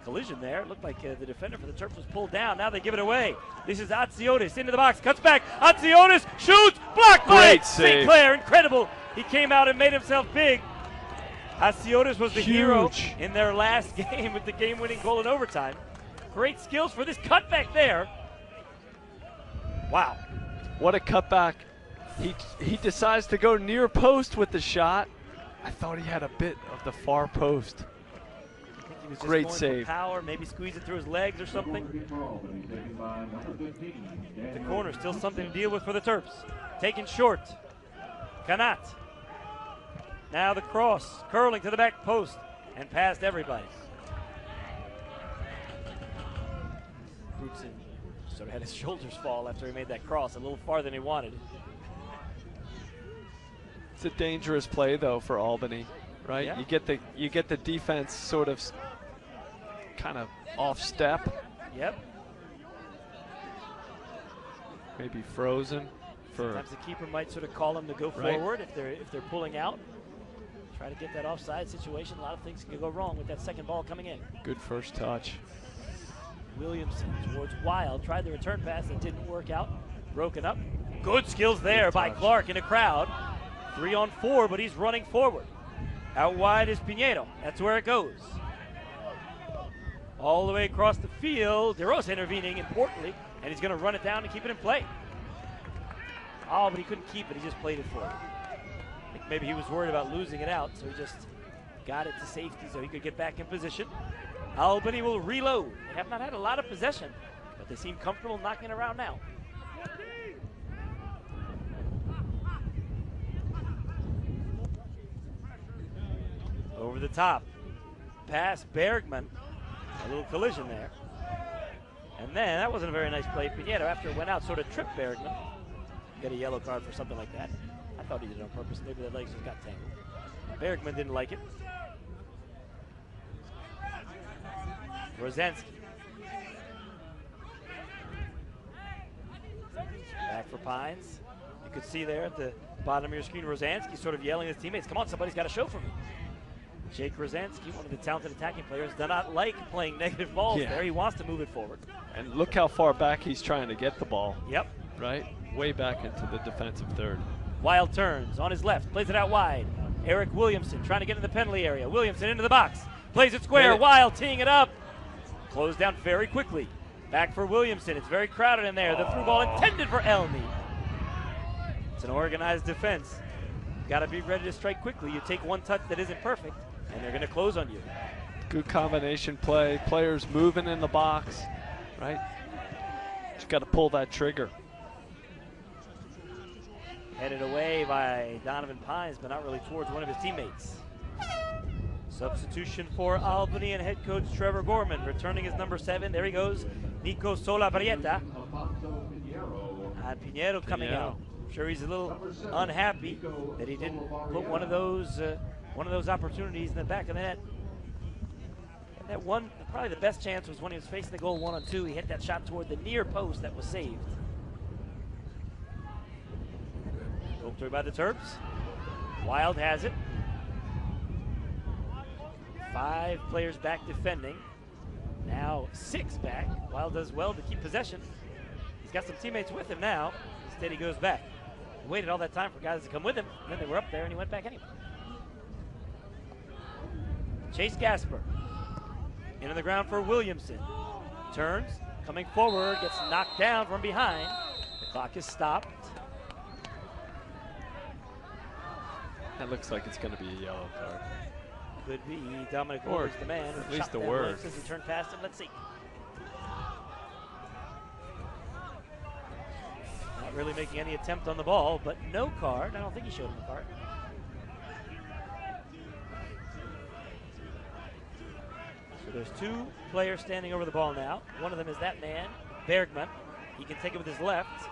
collision there. It looked like the defender for the Terps was pulled down. Now they give it away. This is Atsiotis into the box, cuts back. Atsiotis shoots, blocked by Great save. St. Clair. Incredible. He came out and made himself big. Atsiotis was the hero in their last game with the game-winning goal in overtime. Great skills for this cutback there. Wow. What a cutback. He decides to go near post with the shot. I thought he had a bit of the far post. I think he was just Great going save. for power, maybe squeeze it through his legs or something. The corner, still something to deal with for the Terps. Taken short. Kanat. Now the cross, curling to the back post and past everybody. Bootson sort of had his shoulders fall after he made that cross a little farther than he wanted. It's a dangerous play though for Albany, right? Yeah. You get the defense sort of kind of off step, Yep. maybe frozen for Sometimes the keeper might sort of call him to go Right. forward if they're pulling out. Try to get that offside situation. A lot of things can go wrong with that second ball coming in. good first touch. Williamson towards Wild. Tried the return pass that didn't work out. Broken up. Good skills there by touch. Clark in a crowd. 3-on-4, but he's running forward. Out wide is Pinheiro. That's where it goes. All the way across the field. DeRosa intervening importantly, and he's going to run it down and keep it in play. Oh, but he couldn't keep it. He just played it for him. I think maybe he was worried about losing it out, so he just got it to safety so he could get back in position. Albany will reload. They have not had a lot of possession, but they seem comfortable knocking it around now. Over the top. Pass Bergman. A little collision there. And then that wasn't a very nice play. Pinheiro, after it went out, sort of tripped Bergman. Get a yellow card for something like that. I thought he did it on purpose. Maybe the legs just got tangled. Bergman didn't like it. Rosansky. Back for Pines. You could see there at the bottom of your screen, Rosansky sort of yelling at his teammates, come on, somebody's got to show for me. Jake Rosansky, one of the talented attacking players, does not like playing negative balls there. He wants to move it forward. And look how far back he's trying to get the ball. Yep. Right? Way back into the defensive third. Wild turns on his left, plays it out wide. Eric Williamson trying to get in the penalty area. Williamson into the box, plays it square. Wild teeing it up. Closed down very quickly. Back for Williamson. It's very crowded in there. The through ball intended for Elney. It's an organized defense. Got to be ready to strike quickly. You take one touch that isn't perfect, and they're going to close on you. Good combination play. Players moving in the box, right? Just got to pull that trigger. Headed away by Donovan Pines, but not really towards one of his teammates. Substitution for Albany and head coach Trevor Gorman. Returning his number 7. There he goes. Nico Solabarrieta. And Pinheiro coming out. I'm sure he's a little unhappy that he didn't put one of those opportunities in the back of the net. And that one, probably the best chance was when he was facing the goal 1-on-2. He hit that shot toward the near post that was saved. Goal through by the Terps. Wild has it. 5 players back defending. Now 6 back. Wild does well to keep possession. He's got some teammates with him now. Instead he goes back. He waited all that time for guys to come with him. And then they were up there and he went back anyway. Chase Gasper. Into the ground for Williamson. Turns, coming forward, gets knocked down from behind. The clock is stopped. That looks like it's going to be a yellow card. Could be Dominic Or Orr's the man. at least Shot the that word. Since he turned past him. Let's see. Not really making any attempt on the ball, but no card. I don't think he showed him a card. So there's 2 players standing over the ball now. One of them is that man, Bergman. He can take it with his left.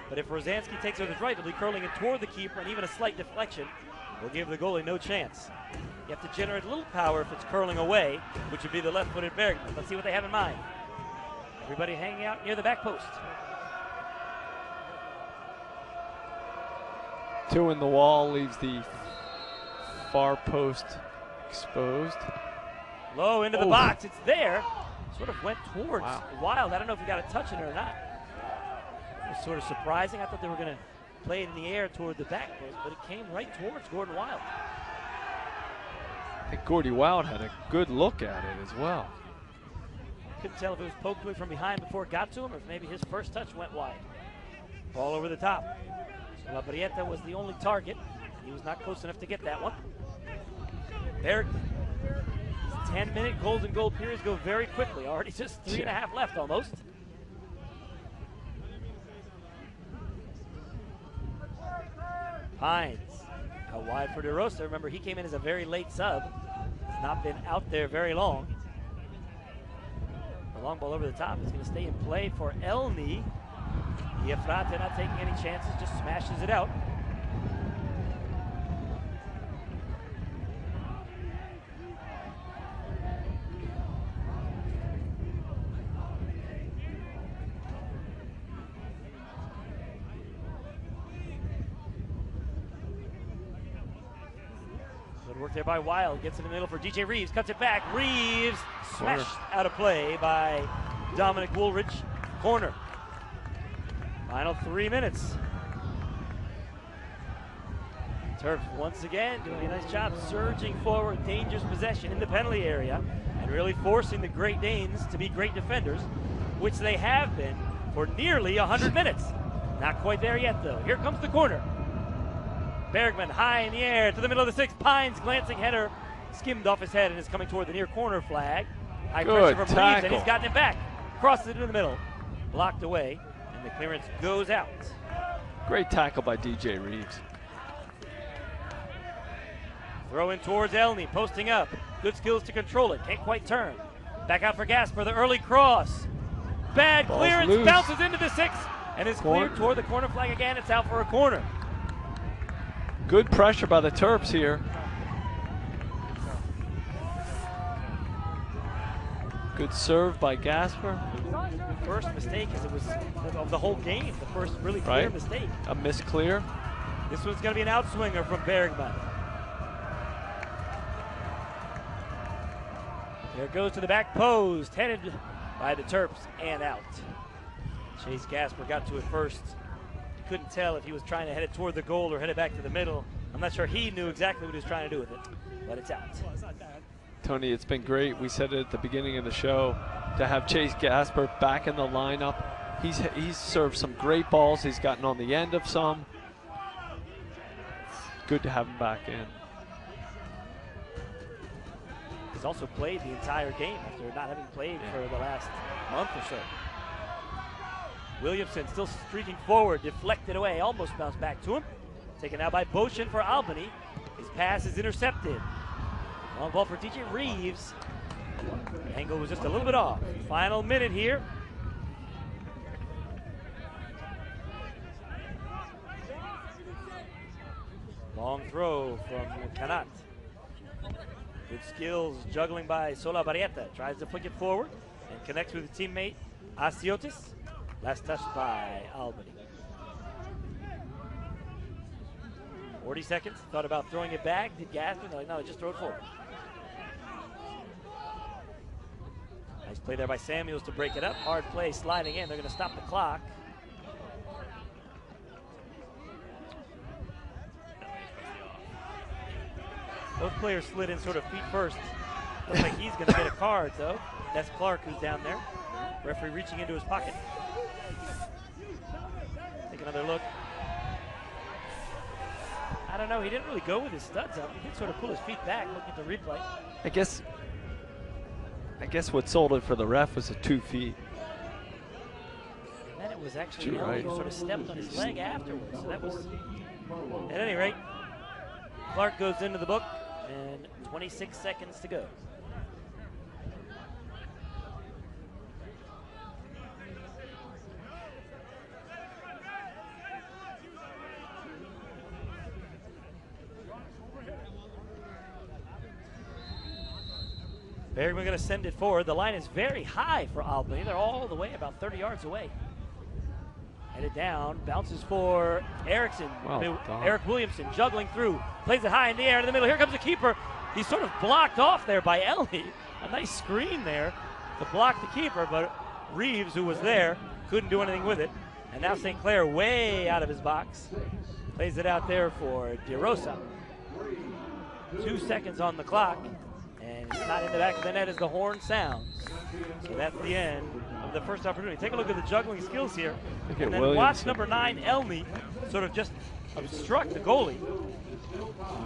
But if Rosansky takes it with his right, he'll be curling it toward the keeper, and even a slight deflection will give the goalie no chance. You have to generate a little power if it's curling away, which would be the left-footed Bergman. Let's see what they have in mind. Everybody hanging out near the back post. 2 in the wall leaves the far post exposed. Low into the box. It's there. Sort of went towards Wild. I don't know if he got a touch in it or not. It was sort of surprising. I thought they were going to play it in the air toward the back post, but it came right towards Gordon Wild. I think Gordy Wild had a good look at it as well. Couldn't tell if it was poked away from behind before it got to him, or if maybe his first touch went wide. Ball over the top. Solabarrieta was the only target. He was not close enough to get that one. Bergman. These 10-minute golden goal periods go very quickly. Already just 3.5 left almost. Pines out wide for DeRosa. Remember, he came in as a very late sub. Has not been out there very long. The long ball over the top is going to stay in play for Elney. Iafrate not taking any chances, just smashes it out. Good work there by Wild. Gets in the middle for DJ Reeves. Cuts it back. Reeves smashed out of play by Dominic Woolridge. Corner. Final 3 minutes. Terps once again doing a nice job surging forward, dangerous possession in the penalty area, and really forcing the Great Danes to be great defenders, which they have been for nearly 100 minutes. Not quite there yet, though. Here comes the corner. Bergman high in the air to the middle of the six. Pines glancing header skimmed off his head and is coming toward the near corner flag. High pressure from Reeves, and he's gotten it back. Crosses it in the middle, blocked away. And the clearance goes out. Great tackle by DJ Reeves. Throw in towards Elney, posting up. Good skills to control it, can't quite turn. Back out for Gasper, the early cross. Bad clearance, bounces into the six, and is cleared toward the corner flag again. It's out for a corner. Good pressure by the Terps here. Good serve by Gasper. First mistake as it was of the whole game, the first really clear mistake. A miss clear. This one's going to be an outswinger from Bergman. There it goes to the back post, headed by the Terps and out. Chase Gasper got to it first. Couldn't tell if he was trying to head it toward the goal or head it back to the middle. I'm not sure he knew exactly what he was trying to do with it, but it's out. Tony, it's been great. We said it at the beginning of the show to have Chase Gasper back in the lineup. He's served some great balls. He's gotten on the end of some. Good to have him back in. He's also played the entire game after not having played for the last month or so. Williamson still streaking forward, deflected away, almost bounced back to him. Taken out by Boshin for Albany. His pass is intercepted. Long ball for DJ Reeves. The angle was just a little bit off. Final minute here. Long throw from Canat. Good skills, juggling by Solabarrieta. Tries to flick it forward and connects with his teammate Asiotis. Last touch by Albany. 40 seconds. Thought about throwing it back. Did Gasper? No, just throw it forward. Nice play there by Samuels to break it up. Hard play sliding in. They're going to stop the clock. Both players slid in sort of feet first. Looks like he's going to get a card, though. That's Clark who's down there. Referee reaching into his pocket. Take another look. I don't know. He didn't really go with his studs up. He did sort of pull his feet back, looking at the replay. I guess what sold it for the ref was the 2 feet. And then it was actually Elney who sort of stepped on his leg afterwards. So that was, at any rate, Clark goes into the book, and 26 seconds to go. Bergman going to send it forward. The line is very high for Albany. They're all the way about 30 yards away. Headed down, bounces for Erickson. Eric Williamson juggling through, plays it high in the air in the middle. Here comes the keeper. He's sort of blocked off there by Elney. I A nice screen there to block the keeper, but Reeves, who was there, couldn't do anything with it. And now St. Clair way out of his box. Plays it out there for DeRosa. 2 seconds on the clock, and it's not in the back of the net as the horn sounds. So that's the end of the first opportunity. Take a look at the juggling skills here. And then watch number 9, Elney, sort of just obstruct the goalie.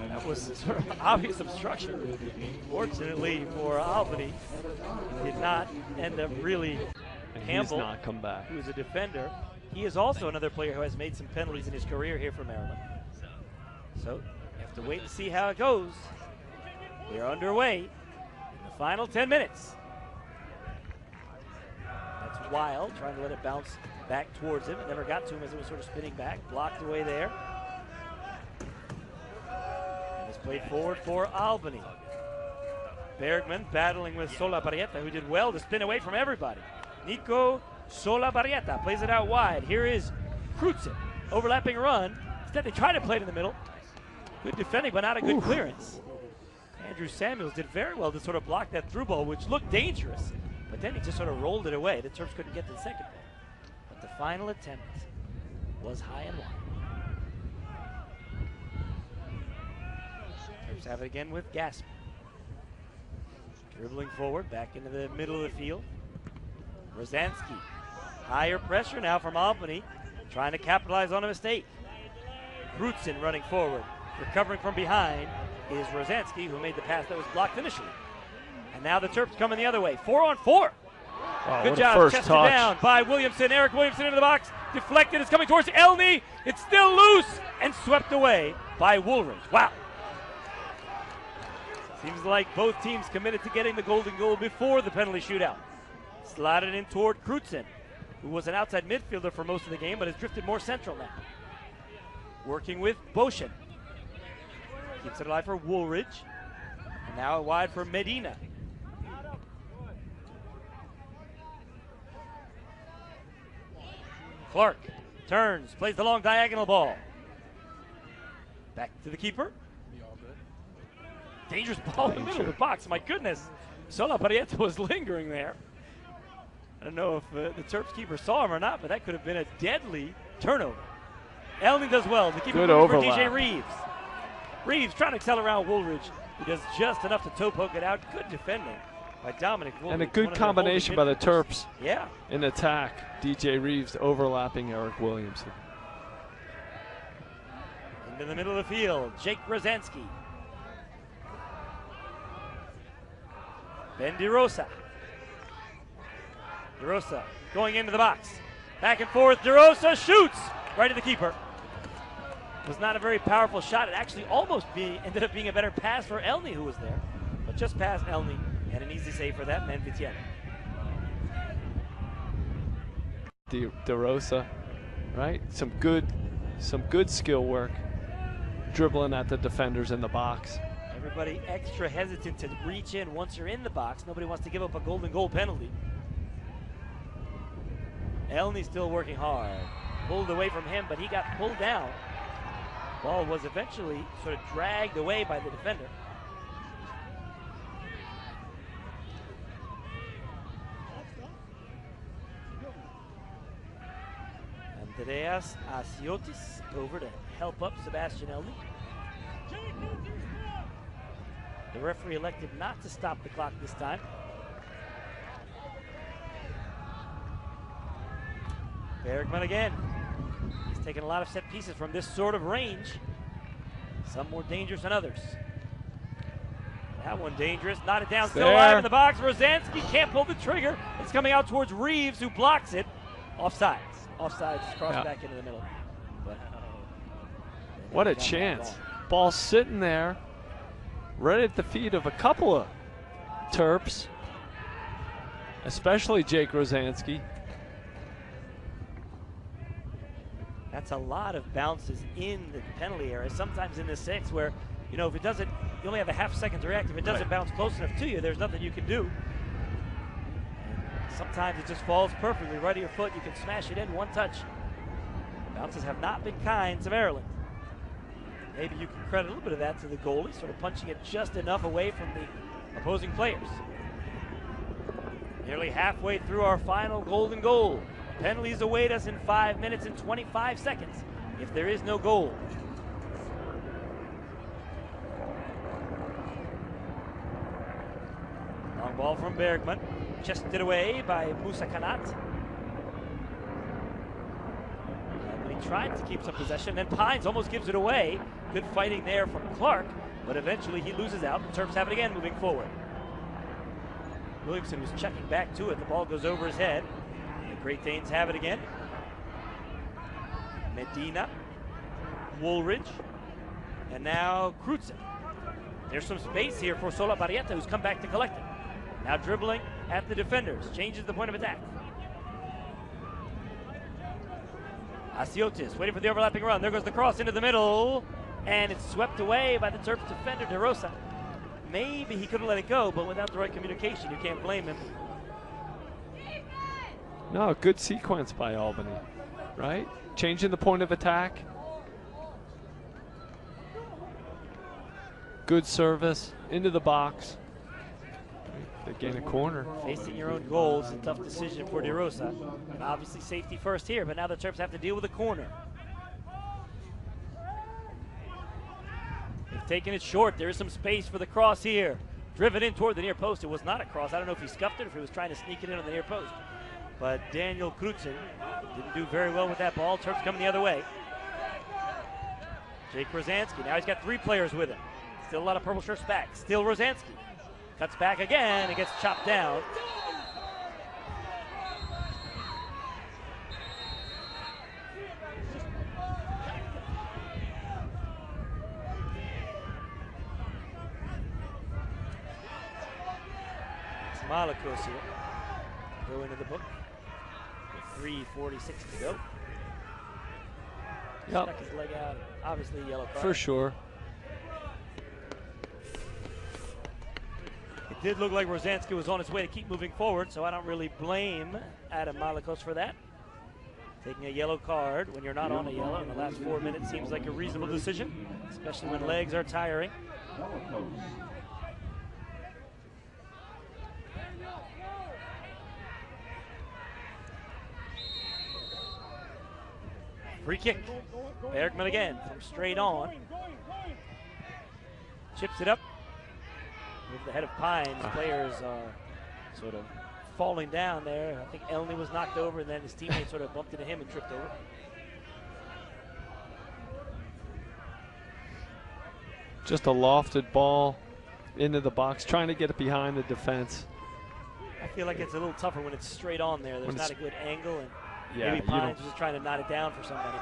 That was sort of obvious obstruction. Fortunately for Albany, did not end up really. Campbell, not come back. Who is a defender. He is also another player who has made some penalties in his career here for Maryland. So you have to wait and see how it goes. We're underway in the final 10 minutes. That's Wild trying to let it bounce back towards him. It never got to him as it was sort of spinning back. Blocked away there. And it's played forward for Albany. Bergman battling with Solabarrieta, who did well to spin away from everybody. Nico Solabarrieta plays it out wide. Here is Crutzen, overlapping run. Instead, they try to play it in the middle. Good defending, but not a good clearance. Andrew Samuels did very well to sort of block that through ball, which looked dangerous. But then he just sort of rolled it away. The Terps couldn't get to the second ball. But the final attempt was high and wide. Terps have it again with Gasper. Dribbling forward, back into the middle of the field. Rosansky, higher pressure now from Albany, trying to capitalize on a mistake. Crutzen running forward, recovering from behind is Rosansky, who made the pass that was blocked initially. And now the Terps coming the other way, 4-on-4. Oh, good job, chested down by Williamson. Eric Williamson into the box, deflected, it's coming towards Elney. It's still loose and swept away by Woolridge. Wow. Seems like both teams committed to getting the golden goal before the penalty shootout. Slotted in toward Crutzen, who was an outside midfielder for most of the game, but has drifted more central now. Working with Boshin. Keeps it alive for Woolridge. And now wide for Medina. Clark turns, plays the long diagonal ball. Back to the keeper. Dangerous ball in the middle of the box. My goodness. Solabarrieta was lingering there. I don't know if the Terps keeper saw him or not, but that could have been a deadly turnover. Elney does well. The keeper for DJ Reeves. Reeves trying to excel around Woolridge. He does just enough to toe poke it out. Good defending by Dominic Woolridge. And a good combination by the Terps. Yeah. In attack, DJ Reeves overlapping Eric Williamson. Into the middle of the field, Jake Rosansky. Ben DeRosa. DeRosa going into the box. Back and forth, DeRosa shoots right at the keeper. It was not a very powerful shot. It actually almost ended up being a better pass for Elney, who was there. But just past Elney, and an easy save for that man, Vitienne. DeRosa, right? Some good skill work. Dribbling at the defenders in the box. Everybody extra hesitant to reach in once you're in the box. Nobody wants to give up a golden goal penalty. Elney still working hard. Pulled away from him, but he got pulled down. Ball was eventually sort of dragged away by the defender. Andreas Asiotis over to help up Sebastian Elney. The referee elected not to stop the clock this time. Bergman again. He's taken a lot of set pieces from this sort of range. Some more dangerous than others. That one dangerous. Knot it down, still alive in the box. Rosansky can't pull the trigger. It's coming out towards Reeves, who blocks it. Offsides. Offsides, cross back into the middle. But, what a chance. Ball sitting there, right at the feet of a couple of Terps, especially Jake Rosansky. That's a lot of bounces in the penalty area, sometimes in the 6 where, you know, if it doesn't, you only have a half second to react. If it doesn't bounce close enough to you, there's nothing you can do. And sometimes it just falls perfectly right at your foot. You can smash it in one touch. Bounces have not been kind to Maryland. Maybe you can credit a little bit of that to the goalie, sort of punching it just enough away from the opposing players. Nearly halfway through our final golden goal. Penalties await us in 5 minutes and 25 seconds if there is no goal. Long ball from Bergman. Chested away by Musa Kanat. And he tried to keep some possession, and Pines almost gives it away. Good fighting there from Clark, but eventually he loses out. The Terps have it again moving forward. Williamson was checking back to it. The ball goes over his head. The Great Danes have it again. Medina, Woolridge, and now Crutzen. There's some space here for Solabarrieta, who's come back to collect it. Now dribbling at the defenders, changes the point of attack. Asiotis waiting for the overlapping run. There goes the cross into the middle, and it's swept away by the Terps defender, De Rosa. Maybe he could have let it go, but without the right communication, you can't blame him. No, good sequence by Albany, right? Changing the point of attack. Good service into the box. They gain a corner. Facing your own goal is a tough decision for De Rosa. And obviously safety first here, but now the Terps have to deal with a corner. They've taken it short. There is some space for the cross here. Driven in toward the near post. It was not a cross. I don't know if he scuffed it or if he was trying to sneak it in on the near post. But Daniel Crutzen didn't do very well with that ball. Terps coming the other way. Jake Rosansky. Now he's got 3 players with him. Still a lot of purple shirts back. Still Rosansky. Cuts back again and gets chopped down. It's Malakos here. Go into the book. With 3:46 to go. Yep. Stuck his leg out. Obviously yellow card. For sure. It did look like Rosansky was on his way to keep moving forward, so I don't really blame Adam Malakos for that. Taking a yellow card when you're not on a yellow in the last 4 minutes seems like a reasonable decision, especially when legs are tiring. Free kick. Bergman again from straight on. Chips it up. With the head of Pines, players are sort of falling down there. I think Elney was knocked over, and then his teammate sort of bumped into him and tripped over. Just a lofted ball into the box, trying to get it behind the defense. I feel like it's a little tougher when it's straight on there. There's not a good angle, and yeah, maybe Pines was just trying to knot it down for somebody.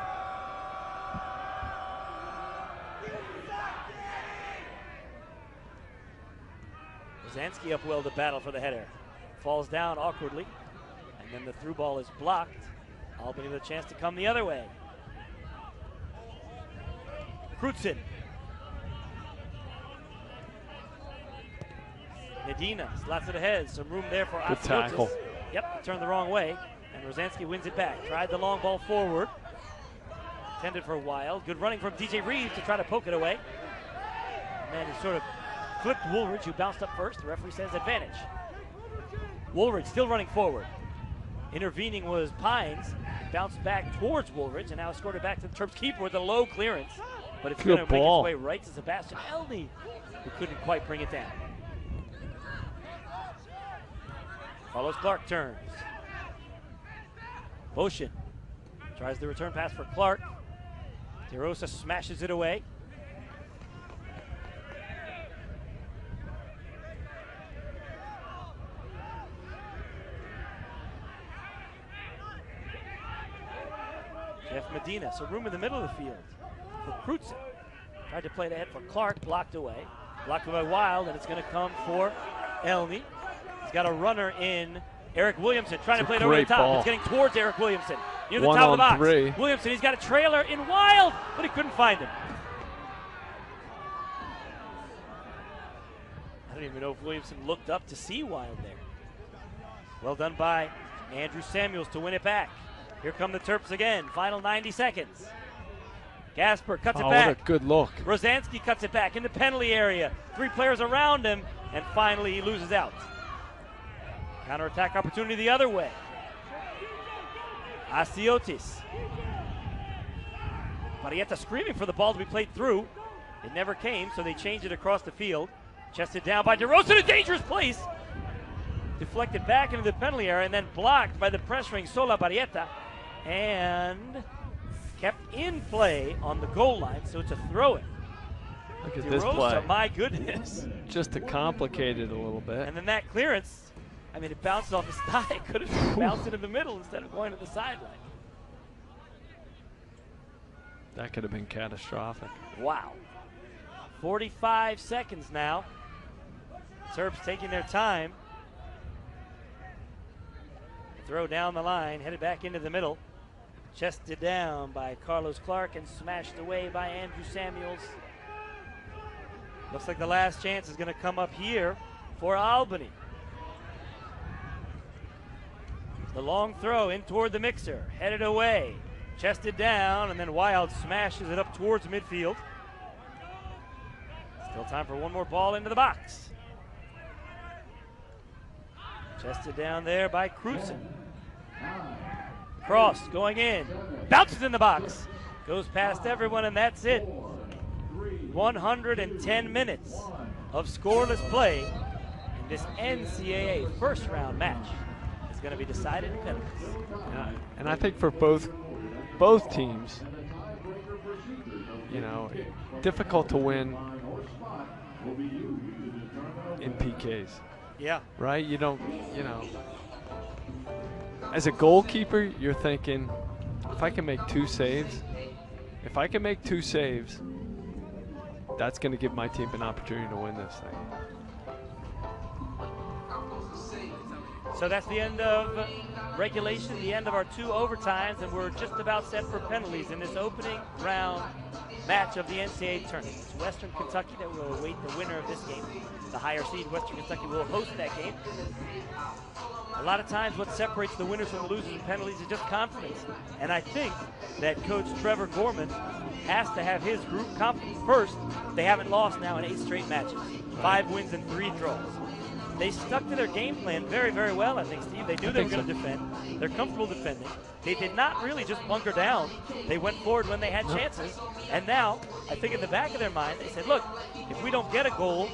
Zansky up well to battle for the header. Falls down awkwardly, and then the through ball is blocked. Albany with a chance to come the other way. Crutzen. Medina slots it ahead. Some room there for good Asiotis. tackle. Yep, turned the wrong way, and Rosansky wins it back. Tried the long ball forward. Intended for Wild. Good running from DJ Reeves to try to poke it away. And then he sort of flipped Woolridge, who bounced up first. The referee says advantage. Woolridge still running forward. Intervening was Pines. Bounced back towards Woolridge and now scored it back to the Terps keeper with a low clearance. But it's going to make its way right to Sebastian Elney, who couldn't quite bring it down. Carlos Clark turns. Boshin tries the return pass for Clark. De Rosa smashes it away. Jeff Medina, so room in the middle of the field for Crutzen. Tried to play it ahead for Clark, blocked away. Blocked by Wild, and it's going to come for Elney. He's got a runner in Eric Williamson, trying to play it over the top. Ball. It's getting towards Eric Williamson. Near the top of the box. 1-on-3. Williamson, he's got a trailer in Wild, but he couldn't find him. I don't even know if Williamson looked up to see Wild there. Well done by Andrew Samuels to win it back. Here come the Terps again. Final 90 seconds. Gasper cuts it back. What a good look. Rosansky cuts it back in the penalty area. 3 players around him, and finally he loses out. Counterattack opportunity the other way. Asiotis. Barrieta screaming for the ball to be played through. It never came, so they changed it across the field. Chested down by DeRosa in a dangerous place. Deflected back into the penalty area and then blocked by the pressuring Solabarrieta. And kept in play on the goal line, so it's a throw-in. Look at DeRosa, this play. my goodness. Just to complicate it a little bit. And then that clearance, I mean, it bounced off his thigh. It could have bounced into the middle instead of going to the sideline. That could have been catastrophic. Wow. 45 seconds now. Serbs taking their time. Throw down the line, headed back into the middle. Chested down by Carlos Clark and smashed away by Andrew Samuels. Looks like the last chance is going to come up here for Albany. The long throw in toward the mixer, headed away. Chested down, and then Wild smashes it up towards midfield. Still time for one more ball into the box. Chested down there by Cruzen. Cross going in, bounces in the box, goes past everyone, and that's it. 110 minutes of scoreless play in this NCAA first round match is going to be decided in penalties. Yeah, and I think for both teams, you know, difficult to win in PKs. Yeah. Right? You don't, you know, as a goalkeeper, you're thinking, if I can make 2 saves, that's going to give my team an opportunity to win this thing. So that's the end of regulation, the end of our 2 overtimes, and we're just about set for penalties in this opening round match of the NCAA tournament. It's Western Kentucky that will await the winner of this game. The higher seed, Western Kentucky, will host that game. A lot of times what separates the winners from the losers in penalties is just confidence. And I think that Coach Trevor Gorman has to have his group confident. First, they haven't lost now in 8 straight matches. 5 wins and 3 draws. They stuck to their game plan very, very well, I think, Steve. They knew they were going to defend. They're comfortable defending. They did not really just bunker down. They went forward when they had chances. And now, I think in the back of their mind, they said, look, if we don't get a goal,